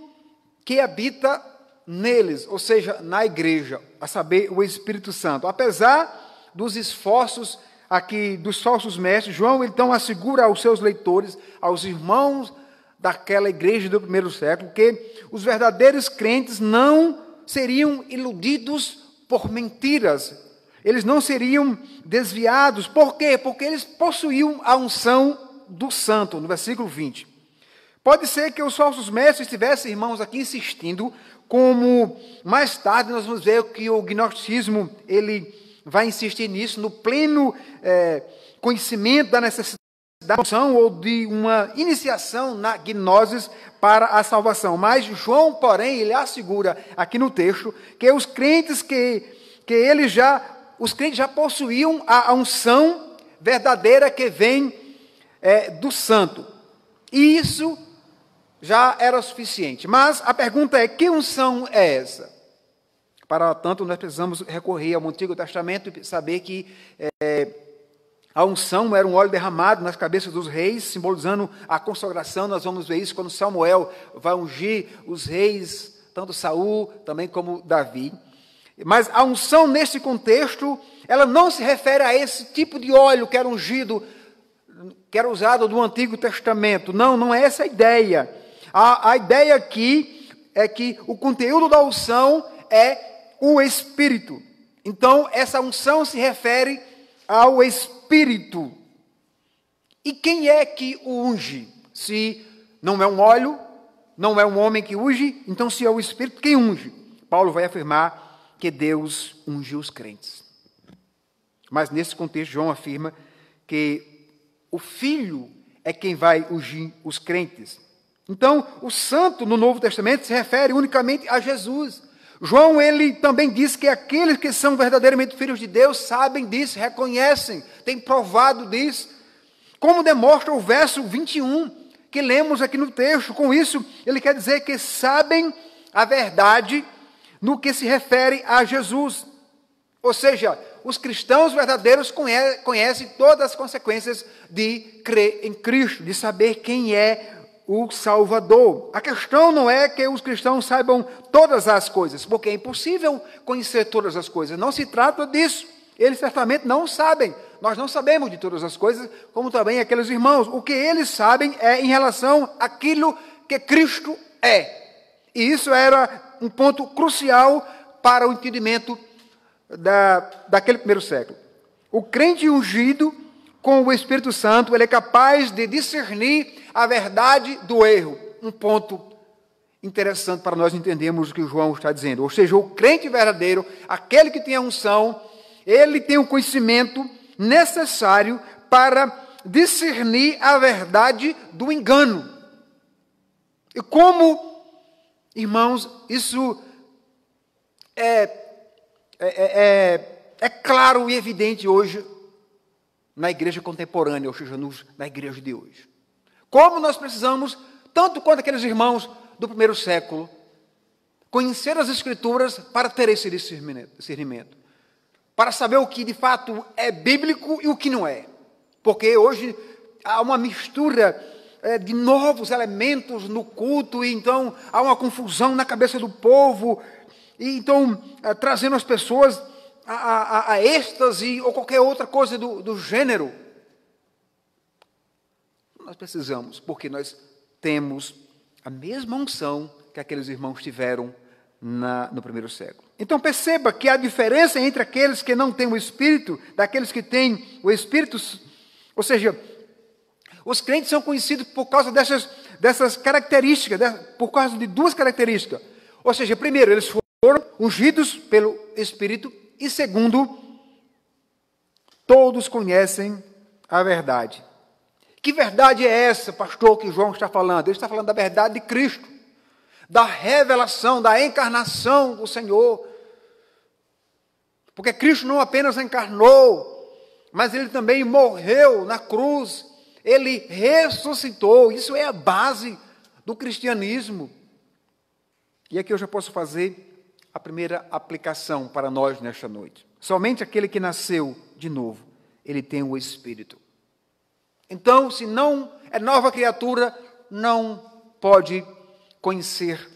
que habita neles, ou seja, na igreja, a saber, o Espírito Santo. Apesar dos esforços aqui dos falsos mestres, João então assegura aos seus leitores, aos irmãos daquela igreja do primeiro século, que os verdadeiros crentes não seriam iludidos por mentiras, eles não seriam desviados. Por quê? Porque eles possuíam a unção do santo, no versículo 20. Pode ser que os falsos mestres tivessem, irmãos, aqui insistindo, como mais tarde nós vamos ver que o gnosticismo, ele vai insistir nisso, no pleno conhecimento da necessidade da unção ou de uma iniciação na gnoses para a salvação. Mas João, porém, ele assegura aqui no texto que os crentes os crentes já possuíam a unção verdadeira que vem do santo. E isso já era suficiente. Mas a pergunta é, que unção é essa? Para tanto, nós precisamos recorrer ao Antigo Testamento e saber que a unção era um óleo derramado nas cabeças dos reis, simbolizando a consagração. Nós vamos ver isso quando Samuel vai ungir os reis, tanto Saul também como Davi. Mas a unção, nesse contexto, ela não se refere a esse tipo de óleo que era ungido, que era usado no Antigo Testamento. Não é essa a ideia. A ideia aqui é que o conteúdo da unção é o Espírito. Então, essa unção se refere ao Espírito. E quem é que o unge? Se não é um óleo, não é um homem que unge, então se é o Espírito, quem unge? Paulo vai afirmar que Deus ungiu os crentes. Mas nesse contexto, João afirma que o Filho é quem vai ungir os crentes. Então, o santo no Novo Testamento se refere unicamente a Jesus. João, ele também diz que aqueles que são verdadeiramente filhos de Deus sabem disso, reconhecem, têm provado disso. Como demonstra o verso 21, que lemos aqui no texto. Com isso, ele quer dizer que sabem a verdade no que se refere a Jesus. Ou seja, os cristãos verdadeiros conhecem todas as consequências de crer em Cristo, de saber quem é o Salvador. A questão não é que os cristãos saibam todas as coisas, porque é impossível conhecer todas as coisas. Não se trata disso. Eles certamente não sabem. Nós não sabemos de todas as coisas, como também aqueles irmãos. O que eles sabem é em relação àquilo que Cristo é. E isso era um ponto crucial para o entendimento daquele primeiro século. O crente ungido com o Espírito Santo, ele é capaz de discernir a verdade do erro. Um ponto interessante para nós entendermos o que o João está dizendo. Ou seja, o crente verdadeiro, aquele que tem a unção, ele tem o conhecimento necessário para discernir a verdade do engano. E como, irmãos, isso é claro e evidente hoje na igreja contemporânea, ou seja, na igreja de hoje. Como nós precisamos, tanto quanto aqueles irmãos do primeiro século, conhecer as Escrituras para ter esse discernimento, para saber o que de fato é bíblico e o que não é. Porque hoje há uma mistura de novos elementos no culto, e então há uma confusão na cabeça do povo, e então trazendo as pessoas a êxtase ou qualquer outra coisa do gênero. Nós precisamos, porque nós temos a mesma unção que aqueles irmãos tiveram no primeiro século. Então perceba que a diferença entre aqueles que não têm o Espírito, daqueles que têm o Espírito, ou seja, os crentes são conhecidos por causa dessas características, por causa de duas características. Ou seja, primeiro, eles foram ungidos pelo Espírito, e segundo, todos conhecem a verdade. Que verdade é essa, pastor, que João está falando? Ele está falando da verdade de Cristo, da revelação, da encarnação do Senhor. Porque Cristo não apenas encarnou, mas Ele também morreu na cruz, Ele ressuscitou. Isso é a base do cristianismo. E aqui eu já posso fazer a primeira aplicação para nós nesta noite. Somente aquele que nasceu de novo, ele tem o Espírito. Então, se não é nova criatura, não pode conhecer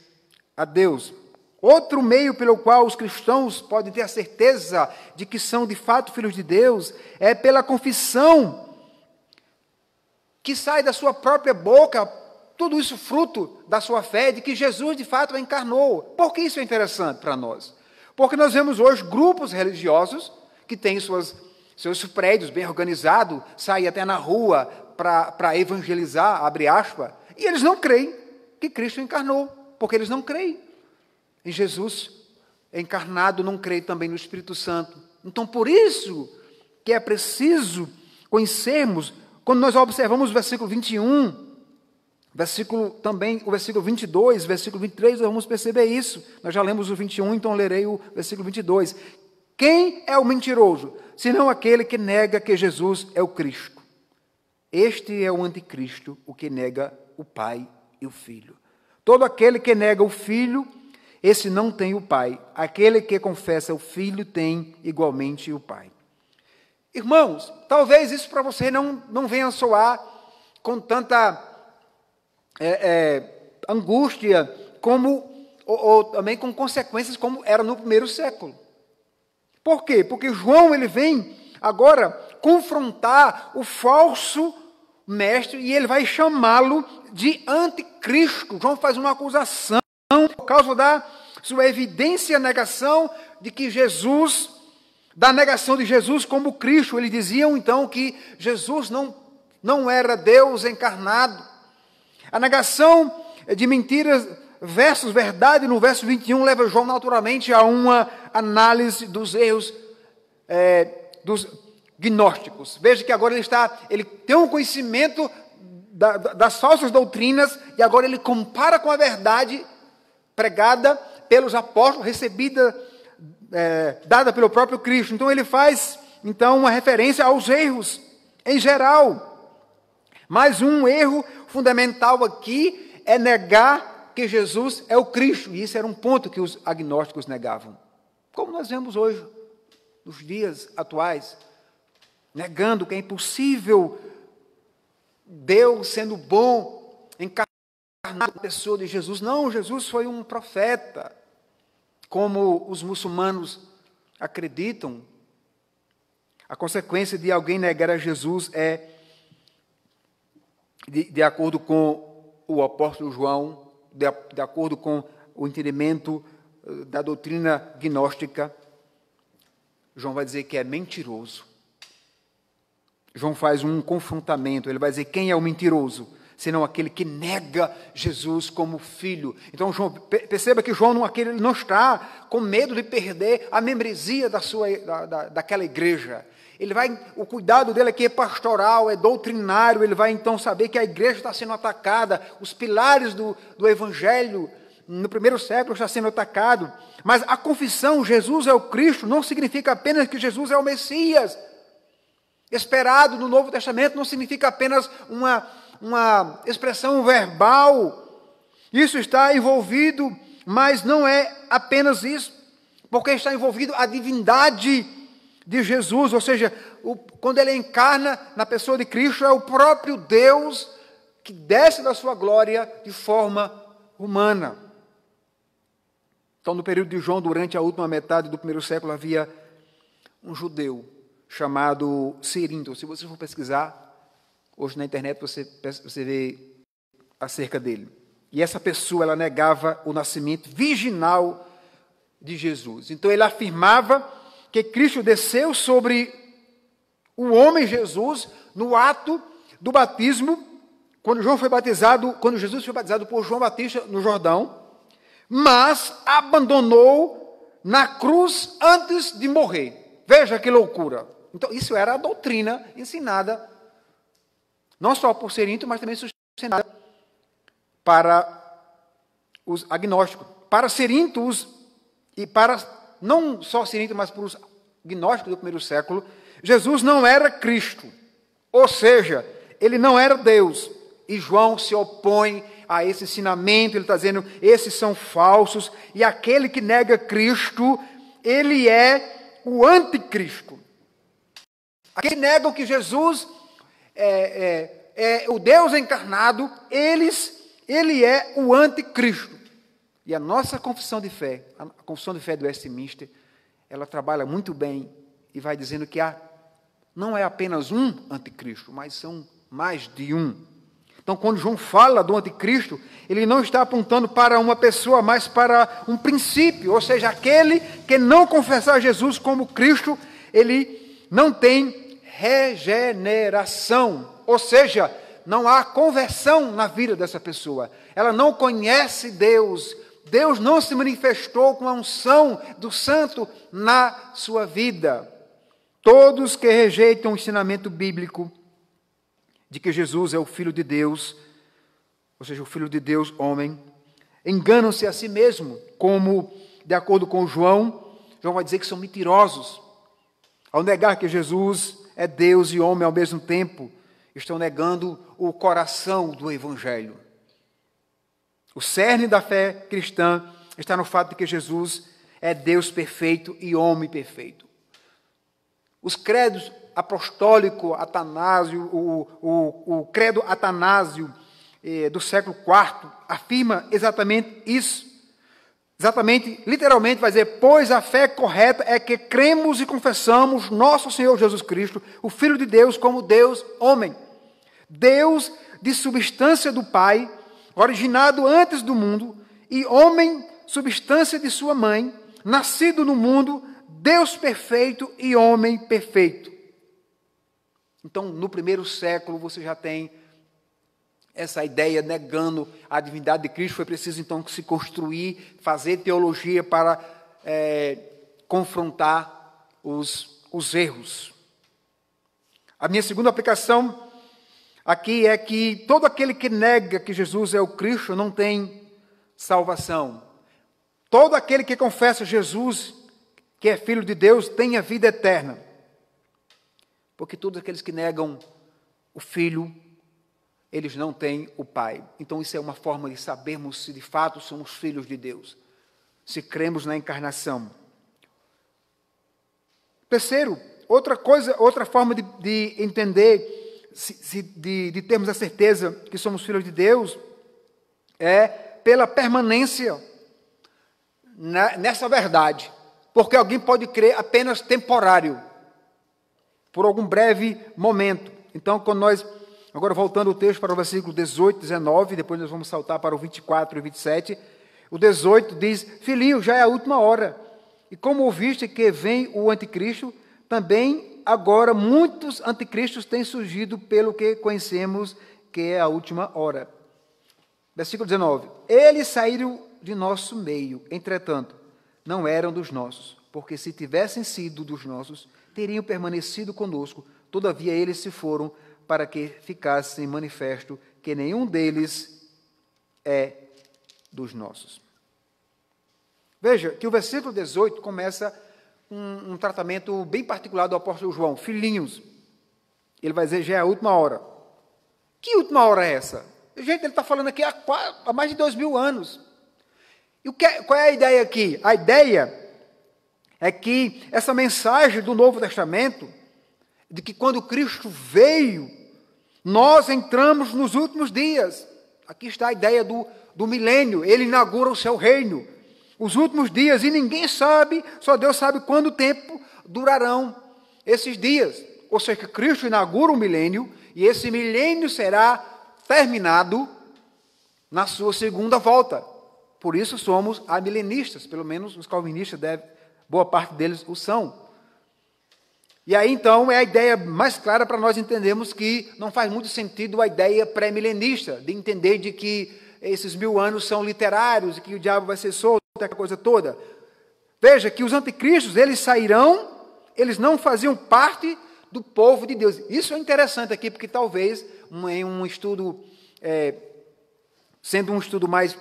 a Deus. Outro meio pelo qual os cristãos podem ter a certeza de que são de fato filhos de Deus é pela confissão que sai da sua própria boca, tudo isso fruto da sua fé, de que Jesus de fato encarnou. Por que isso é interessante para nós? Porque nós vemos hoje grupos religiosos que têm seus prédios bem organizados, saem até na rua para evangelizar, abre aspas, e eles não creem que Cristo encarnou, porque eles não creem em Jesus encarnado, não creem também no Espírito Santo. Então, por isso que é preciso conhecermos, quando nós observamos o versículo 21, o versículo 22, versículo 23, nós vamos perceber isso. Nós já lemos o 21, então lerei o versículo 22. Quem é o mentiroso, senão aquele que nega que Jesus é o Cristo? Este é o anticristo, o que nega o Pai e o Filho. Todo aquele que nega o Filho, esse não tem o Pai. Aquele que confessa o Filho tem igualmente o Pai. Irmãos, talvez isso para você não venha soar com tanta angústia, ou também com consequências como era no primeiro século. Por quê? Porque João ele vem agora confrontar o falso mestre e ele vai chamá-lo de anticristo. João faz uma acusação por causa da sua evidência negação de que Jesus, da negação de Jesus como Cristo. Eles diziam então que Jesus não era Deus encarnado. A negação de mentiras versus verdade, no verso 21, leva João naturalmente a uma análise dos erros dos gnósticos. Veja que agora ele tem um conhecimento das falsas doutrinas, e agora ele compara com a verdade pregada pelos apóstolos, recebida, dada pelo próprio Cristo. Então ele faz uma referência aos erros em geral. Mas um erro fundamental aqui é negar que Jesus é o Cristo. E isso era um ponto que os agnósticos negavam. Como nós vemos hoje. nos dias atuais, negando que é impossível Deus, sendo bom, encarnar a pessoa de Jesus. Não, Jesus foi um profeta, como os muçulmanos acreditam. A consequência de alguém negar a Jesus é, de acordo com o apóstolo João, de acordo com o entendimento da doutrina gnóstica, João vai dizer que é mentiroso. João faz um confrontamento, ele vai dizer quem é o mentiroso, senão aquele que nega Jesus como filho. Então, perceba que João não está com medo de perder a membresia daquela igreja. O cuidado dele aqui é pastoral, é doutrinário, ele vai então saber que a igreja está sendo atacada, os pilares do evangelho no primeiro século está sendo atacado. Mas a confissão, Jesus é o Cristo, não significa apenas que Jesus é o Messias. Esperado no Novo Testamento não significa apenas uma expressão verbal. Isso está envolvido, mas não é apenas isso, porque está envolvido a divindade de Jesus, ou seja, quando ele encarna na pessoa de Cristo, é o próprio Deus que desce da sua glória de forma humana. Então, no período de João, durante a última metade do primeiro século, havia um judeu chamado Cirinto. Se você for pesquisar, hoje na internet você vê acerca dele. E essa pessoa, ela negava o nascimento virginal de Jesus. Então, ele afirmava que Cristo desceu sobre o homem Jesus no ato do batismo, quando Jesus foi batizado por João Batista no Jordão, mas abandonou na cruz antes de morrer. Veja que loucura. Então, isso era a doutrina ensinada, não só por Cirinto, mas também sustentada para os agnósticos. Para Cirinto, e para não só Cirinto, mas para os gnósticos do primeiro século, Jesus não era Cristo. Ou seja, ele não era Deus. E João se opõe a esse ensinamento, ele está dizendo, esses são falsos, e aquele que nega Cristo, ele é o anticristo. Aqueles que negam que Jesus é o Deus encarnado, ele é o anticristo. E a nossa confissão de fé, a confissão de fé do Westminster, ela trabalha muito bem e vai dizendo que não é apenas um anticristo, mas são mais de um. Então, quando João fala do anticristo, ele não está apontando para uma pessoa, mas para um princípio, ou seja, aquele que não confessar Jesus como Cristo, ele não tem regeneração, ou seja, não há conversão na vida dessa pessoa. Ela não conhece Deus. Deus não se manifestou com a unção do santo na sua vida. Todos que rejeitam o ensinamento bíblico de que Jesus é o Filho de Deus, ou seja, o Filho de Deus, homem, enganam-se a si mesmo, como, de acordo com João vai dizer que são mentirosos. Ao negar que Jesus é Deus e homem ao mesmo tempo, estão negando o coração do Evangelho. O cerne da fé cristã está no fato de que Jesus é Deus perfeito e homem perfeito. Os credos apostólico Atanásio, o credo Atanásio do século IV afirma exatamente isso. Exatamente, literalmente vai dizer, pois a fé correta é que cremos e confessamos nosso Senhor Jesus Cristo, o Filho de Deus, como Deus homem. Deus de substância do Pai, originado antes do mundo, e homem, substância de sua mãe, nascido no mundo, Deus perfeito e homem perfeito. Então, no primeiro século, você já tem essa ideia negando a divindade de Cristo. Foi preciso, então, se construir, fazer teologia para confrontar os erros. A minha segunda aplicação aqui é que todo aquele que nega que Jesus é o Cristo não tem salvação. Todo aquele que confessa Jesus, que é Filho de Deus, tem a vida eterna. Porque todos aqueles que negam o Filho, eles não têm o Pai. Então isso é uma forma de sabermos se de fato somos filhos de Deus, se cremos na encarnação. Terceiro, outra forma de entender, de termos a certeza que somos filhos de Deus, é pela permanência nessa verdade. Porque alguém pode crer apenas temporário, por algum breve momento. Então, quando nós, agora voltando o texto para o versículo 18, 19, depois nós vamos saltar para o 24 e 27, o 18 diz: filhinho, já é a última hora, e como ouviste que vem o anticristo, também agora muitos anticristos têm surgido, pelo que conhecemos que é a última hora. Versículo 19: eles saíram de nosso meio, entretanto, não eram dos nossos, porque se tivessem sido dos nossos, teriam permanecido conosco, todavia eles se foram, para que ficasse manifesto que nenhum deles é dos nossos. Veja que o versículo 18 começa um tratamento bem particular do apóstolo João. Filhinhos, ele vai dizer, já é a última hora. Que última hora é essa? Gente, ele está falando aqui há mais de 2000 anos. E qual é a ideia aqui? A ideia é que essa mensagem do Novo Testamento, de que quando Cristo veio, nós entramos nos últimos dias. Aqui está a ideia do milênio, ele inaugura o seu reino. Os últimos dias, e ninguém sabe, só Deus sabe quanto tempo durarão esses dias. Ou seja, que Cristo inaugura o milênio, e esse milênio será terminado na sua segunda volta. Por isso somos amilenistas, pelo menos os calvinistas, boa parte deles o são. E aí, então, é a ideia mais clara para nós entendermos que não faz muito sentido a ideia pré-milenista, de entender de que esses 1000 anos são literários e que o diabo vai ser solto, aquela coisa toda. Veja que os anticristos, eles sairão, eles não faziam parte do povo de Deus. Isso é interessante aqui, porque talvez em um estudo, sendo um estudo mais,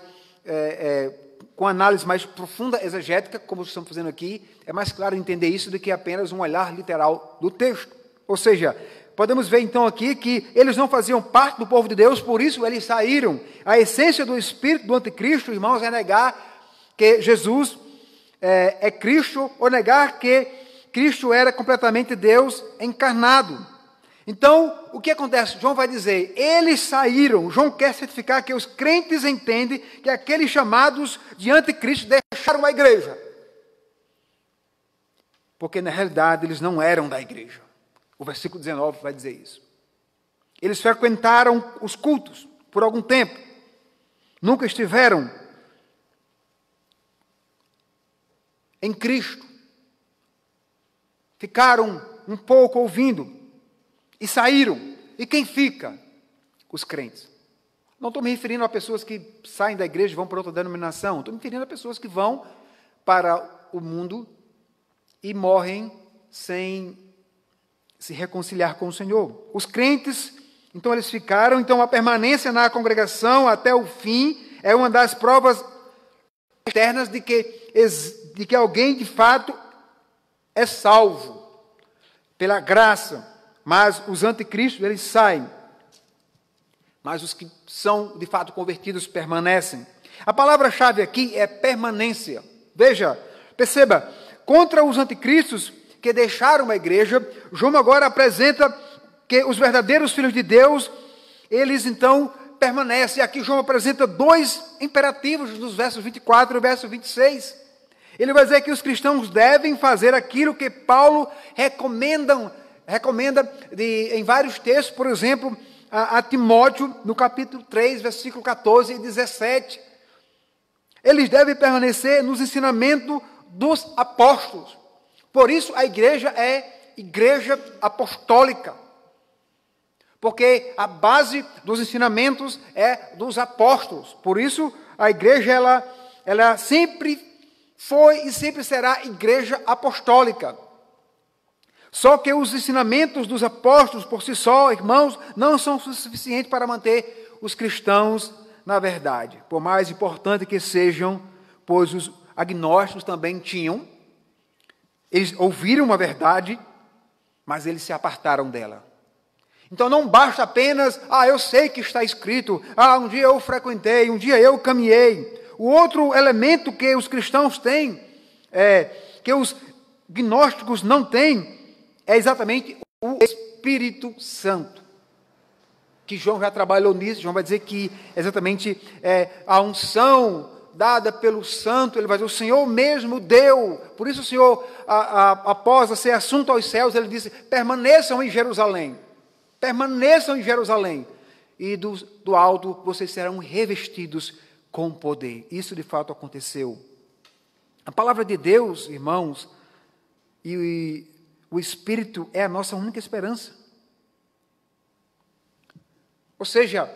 com análise mais profunda, exegética, como estamos fazendo aqui, é mais claro entender isso do que apenas um olhar literal do texto. Ou seja, podemos ver então aqui que eles não faziam parte do povo de Deus, por isso eles saíram. A essência do espírito do anticristo, irmãos, é negar que Jesus é Cristo, ou negar que Cristo era completamente Deus encarnado. Então, o que acontece? João vai dizer, eles saíram. João quer certificar que os crentes entendem que aqueles chamados de anticristo deixaram a igreja. Porque, na realidade, eles não eram da igreja. O versículo 19 vai dizer isso. Eles frequentaram os cultos por algum tempo. Nunca estiveram em Cristo. Ficaram um pouco ouvindo. E saíram. E quem fica? Os crentes. Não estou me referindo a pessoas que saem da igreja e vão para outra denominação. Estou me referindo a pessoas que vão para o mundo e morrem sem se reconciliar com o Senhor. Os crentes, então eles ficaram. Então a permanência na congregação até o fim é uma das provas externas de que alguém de fato é salvo pela graça. Mas os anticristos, eles saem. Mas os que são, de fato, convertidos permanecem. A palavra-chave aqui é permanência. Veja, perceba, contra os anticristos que deixaram a igreja, João agora apresenta que os verdadeiros filhos de Deus, eles então permanecem. Aqui João apresenta dois imperativos nos versos 24 e verso 26. Ele vai dizer que os cristãos devem fazer aquilo que Paulo recomenda em vários textos, por exemplo, a Timóteo, no capítulo 3, versículo 14 e 17. Eles devem permanecer nos ensinamentos dos apóstolos. Por isso, a igreja é igreja apostólica. Porque a base dos ensinamentos é dos apóstolos. Por isso, a igreja, ela sempre foi e sempre será igreja apostólica. Só que os ensinamentos dos apóstolos, por si só, irmãos, não são suficientes para manter os cristãos na verdade. Por mais importante que sejam, pois os agnósticos também tinham. Eles ouviram a verdade, mas eles se apartaram dela. Então não basta apenas, eu sei que está escrito, um dia eu frequentei, um dia eu caminhei. O outro elemento que os cristãos têm, que os gnósticos não têm é exatamente o Espírito Santo. Que João já trabalhou nisso. João vai dizer que exatamente a unção dada pelo Santo, ele vai dizer, o Senhor mesmo deu. Por isso o Senhor, após ser assunto aos céus, ele disse, permaneçam em Jerusalém. Permaneçam em Jerusalém. E do alto vocês serão revestidos com poder. Isso de fato aconteceu. A palavra de Deus, irmãos, e o Espírito é a nossa única esperança. Ou seja,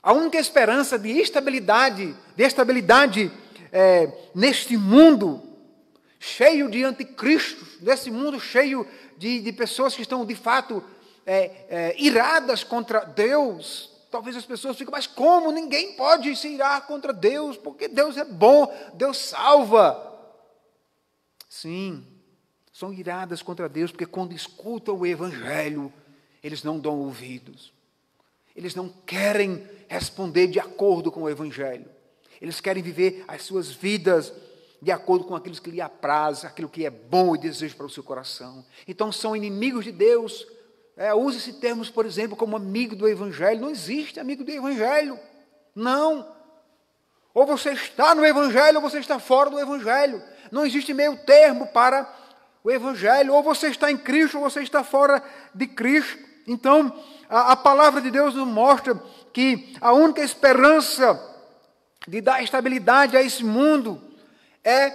a única esperança de estabilidade neste mundo cheio de anticristos, nesse mundo cheio de pessoas que estão de fato iradas contra Deus. Talvez as pessoas fiquem, mas como? Ninguém pode se irar contra Deus, porque Deus é bom, Deus salva. Sim, são iradas contra Deus, porque quando escutam o Evangelho, eles não dão ouvidos. Eles não querem responder de acordo com o Evangelho. Eles querem viver as suas vidas de acordo com aquilo que lhe apraz, aquilo que é bom e desejo para o seu coração. Então são inimigos de Deus. Use-se termos, por exemplo, como amigo do Evangelho. Não existe amigo do Evangelho. Não. Ou você está no Evangelho ou você está fora do Evangelho. Não existe meio termo para o Evangelho. Ou você está em Cristo ou você está fora de Cristo. Então, a palavra de Deus nos mostra que a única esperança de dar estabilidade a esse mundo é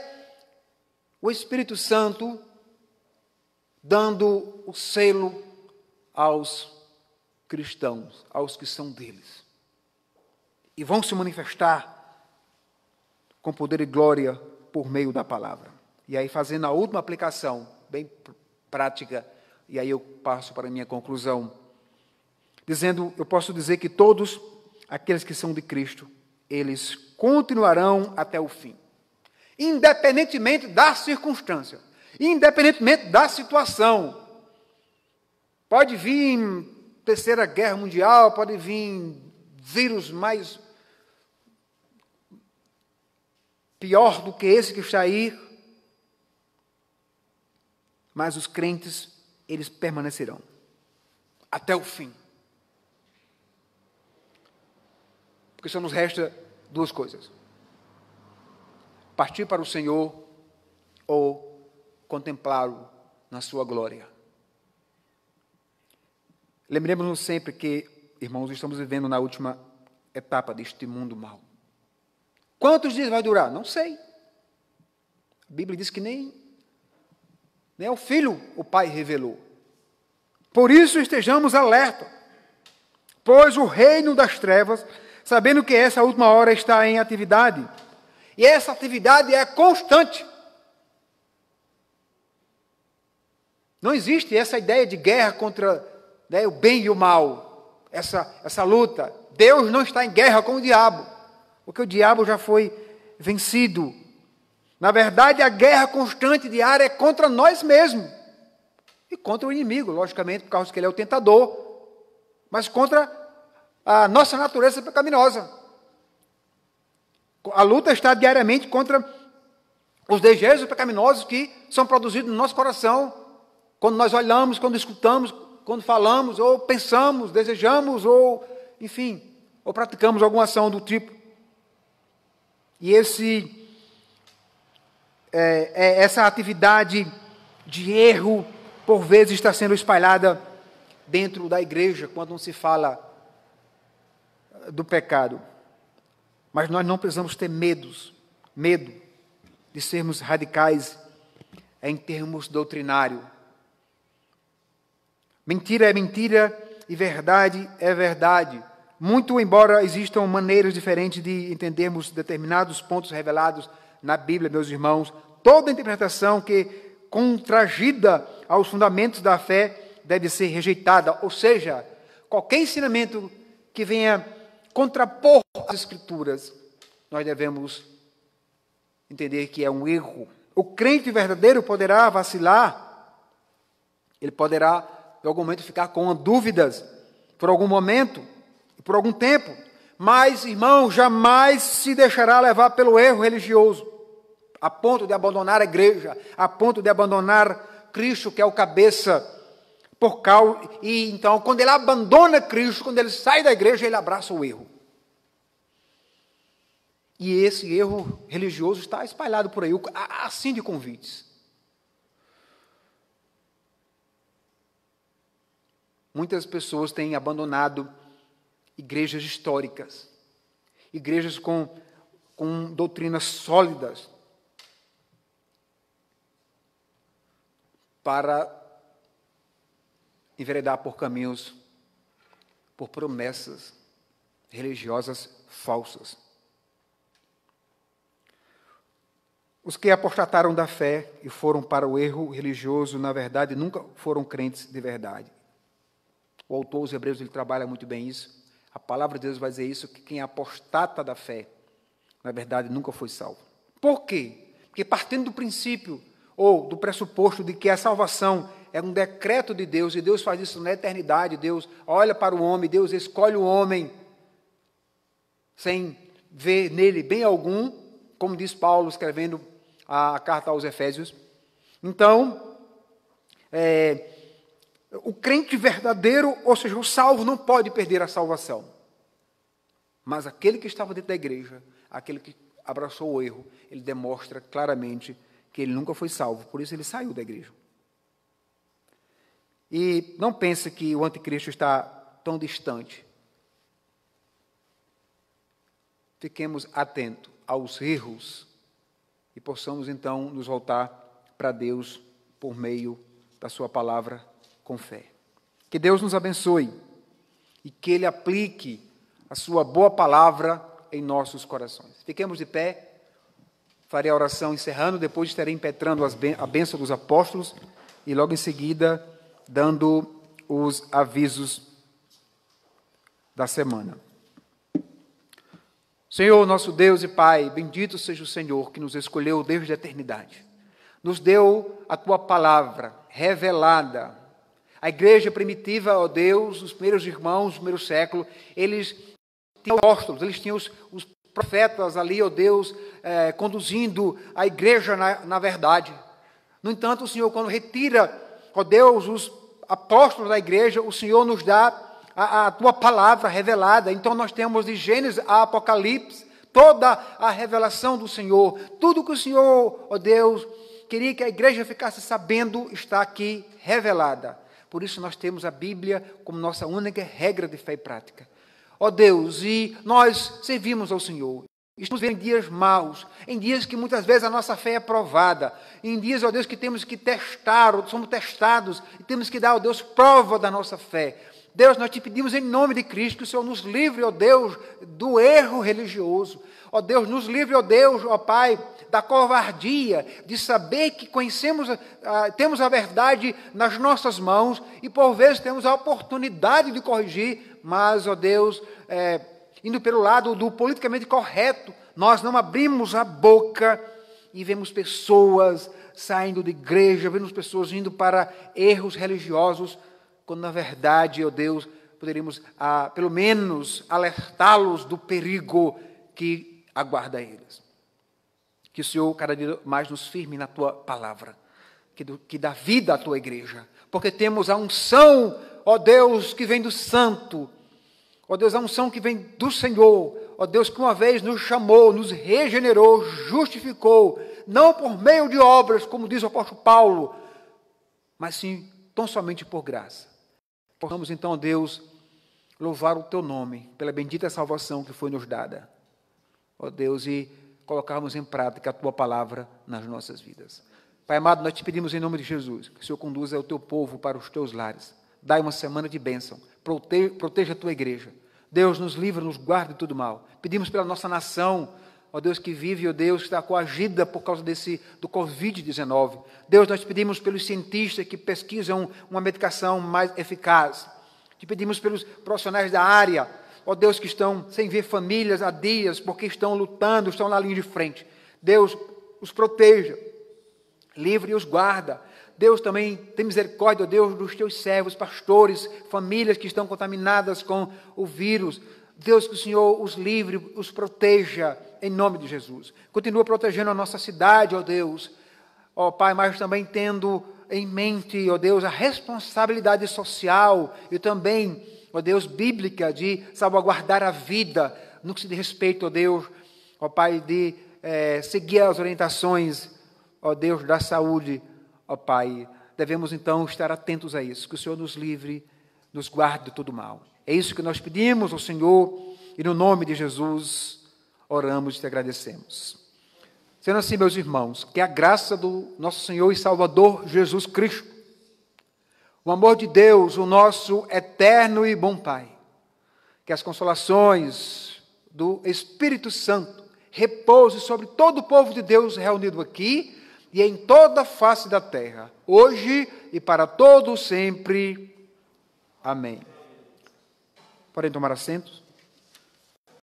o Espírito Santo dando o selo aos cristãos, aos que são deles. E vão se manifestar com poder e glória por meio da palavra. E aí, fazendo a última aplicação, bem prática, e aí eu passo para a minha conclusão, eu posso dizer que todos aqueles que são de Cristo, eles continuarão até o fim. Independentemente da circunstância, independentemente da situação. Pode vir Terceira Guerra Mundial, pode vir vírus mais pior do que esse que está aí, mas os crentes, eles permanecerão até o fim. Porque só nos resta duas coisas: partir para o Senhor ou contemplá-lo na sua glória. Lembremos-nos sempre que, irmãos, estamos vivendo na última etapa deste mundo mau. Quantos dias vai durar? Não sei. A Bíblia diz que nem ao filho o Pai revelou. Por isso estejamos alerta, pois o reino das trevas, sabendo que essa última hora está em atividade, e essa atividade é constante. Não existe essa ideia de guerra contra o bem e o mal, essa luta. Deus não está em guerra com o diabo, porque o diabo já foi vencido. Na verdade, a guerra constante diária é contra nós mesmos e contra o inimigo, logicamente, por causa que ele é o tentador, mas contra a nossa natureza pecaminosa. A luta está diariamente contra os desejos pecaminosos que são produzidos no nosso coração, quando nós olhamos, quando escutamos, quando falamos, ou pensamos, desejamos, ou, enfim, ou praticamos alguma ação do tipo. E essa atividade de erro, por vezes, está sendo espalhada dentro da igreja, quando não se fala do pecado. Mas nós não precisamos ter medo de sermos radicais em termos doutrinários. Mentira é mentira e verdade é verdade. Muito embora existam maneiras diferentes de entendermos determinados pontos revelados na Bíblia, meus irmãos, toda interpretação que contragida aos fundamentos da fé deve ser rejeitada. Ou seja, qualquer ensinamento que venha contrapor as Escrituras, nós devemos entender que é um erro. O crente verdadeiro poderá vacilar, ele poderá, em algum momento, ficar com dúvidas, por algum momento, por algum tempo, mas, irmão, jamais se deixará levar pelo erro religioso. a ponto de abandonar a igreja, a ponto de abandonar Cristo, que é o cabeça, e então, quando ele abandona Cristo, quando ele sai da igreja, ele abraça o erro. E esse erro religioso está espalhado por aí, assim de convites. Muitas pessoas têm abandonado igrejas históricas, igrejas com doutrinas sólidas, para enveredar por caminhos, por promessas religiosas falsas. Os que apostataram da fé e foram para o erro religioso, na verdade, nunca foram crentes de verdade. O autor dos Hebreus, ele trabalha muito bem isso. A palavra de Deus vai dizer isso, que quem apostata da fé, na verdade, nunca foi salvo. Por quê? Porque partindo do princípio, ou do pressuposto de que a salvação é um decreto de Deus, e Deus faz isso na eternidade, Deus olha para o homem, Deus escolhe o homem, sem ver nele bem algum, como diz Paulo, escrevendo a carta aos Efésios. Então, o crente verdadeiro, ou seja, o salvo, não pode perder a salvação. Mas aquele que estava dentro da igreja, aquele que abraçou o erro, ele demonstra claramente que ele nunca foi salvo, por isso ele saiu da igreja. E não pense que o anticristo está tão distante. Fiquemos atentos aos erros e possamos então nos voltar para Deus por meio da sua palavra com fé. Que Deus nos abençoe e que Ele aplique a sua boa palavra em nossos corações. Fiquemos de pé, farei a oração encerrando, depois estarei impetrando a bênção dos apóstolos e logo em seguida dando os avisos da semana. Senhor, nosso Deus e Pai, bendito seja o Senhor que nos escolheu desde a eternidade. Nos deu a Tua palavra revelada. A igreja primitiva, ó Deus, os primeiros irmãos, o primeiro século, eles tinham apóstolos, eles tinham os profetas ali, ó Deus, conduzindo a igreja na verdade. No entanto, o Senhor, quando retira, ó Deus, os apóstolos da igreja, o Senhor nos dá a Tua palavra revelada. Então nós temos de Gênesis a Apocalipse, toda a revelação do Senhor. Tudo que o Senhor, ó Deus, queria que a igreja ficasse sabendo, está aqui revelada. Por isso nós temos a Bíblia como nossa única regra de fé e prática. Ó Deus, e nós servimos ao Senhor. Estamos vendo em dias maus, em dias que muitas vezes a nossa fé é provada, em dias, ó Deus, que temos que testar, somos testados, e temos que dar, ó Deus, prova da nossa fé. Deus, nós te pedimos em nome de Cristo que o Senhor nos livre, ó Deus, do erro religioso. Ó Deus, nos livre, ó Deus, ó Pai, da covardia, de saber que temos a verdade nas nossas mãos e por vezes temos a oportunidade de corrigir, mas, ó Deus, indo pelo lado do politicamente correto, nós não abrimos a boca e vemos pessoas saindo de igreja, vemos pessoas indo para erros religiosos, quando na verdade, ó Deus, poderíamos pelo menos alertá-los do perigo que aguarda eles. Que o Senhor cada dia mais nos firme na Tua palavra, que dá vida à Tua igreja, porque temos a unção, ó Deus, que vem do Santo, ó Deus, a unção que vem do Senhor, ó Deus, que uma vez nos chamou, nos regenerou, justificou, não por meio de obras, como diz o apóstolo Paulo, mas sim, tão somente por graça. Possamos então, ó Deus, louvar o Teu nome, pela bendita salvação que foi nos dada, ó Deus, e colocarmos em prática a Tua palavra nas nossas vidas. Pai amado, nós te pedimos em nome de Jesus, que o Senhor conduza o Teu povo para os Teus lares, dai uma semana de bênção, proteja a Tua igreja. Deus, nos livra, nos guarde de todo mal. Pedimos pela nossa nação, ó Deus, que vive, ó Deus, que está coagida por causa do Covid-19. Deus, nós te pedimos pelos cientistas que pesquisam uma medicação mais eficaz. Te pedimos pelos profissionais da área, ó Deus, que estão sem ver famílias há dias, porque estão lutando, estão na linha de frente. Deus, os proteja, livre e os guarda. Deus, também tem misericórdia, ó Deus, dos Teus servos, pastores, famílias que estão contaminadas com o vírus. Deus, que o Senhor os livre, os proteja, em nome de Jesus. Continua protegendo a nossa cidade, ó Deus. Ó Pai, mas também tendo em mente, ó Deus, a responsabilidade social e também, ó Deus, bíblica de salvaguardar a vida, no que se diz respeito, ó Deus, ó Pai, de seguir as orientações, ó Deus, da saúde, ó Pai. Devemos então estar atentos a isso, que o Senhor nos livre, nos guarde de todo mal. É isso que nós pedimos ao Senhor e no nome de Jesus oramos e te agradecemos. Sendo assim, meus irmãos, que a graça do nosso Senhor e Salvador Jesus Cristo, o amor de Deus, o nosso eterno e bom Pai, que as consolações do Espírito Santo repouse sobre todo o povo de Deus reunido aqui e em toda a face da terra, hoje e para todo sempre. Amém. Podem tomar assentos.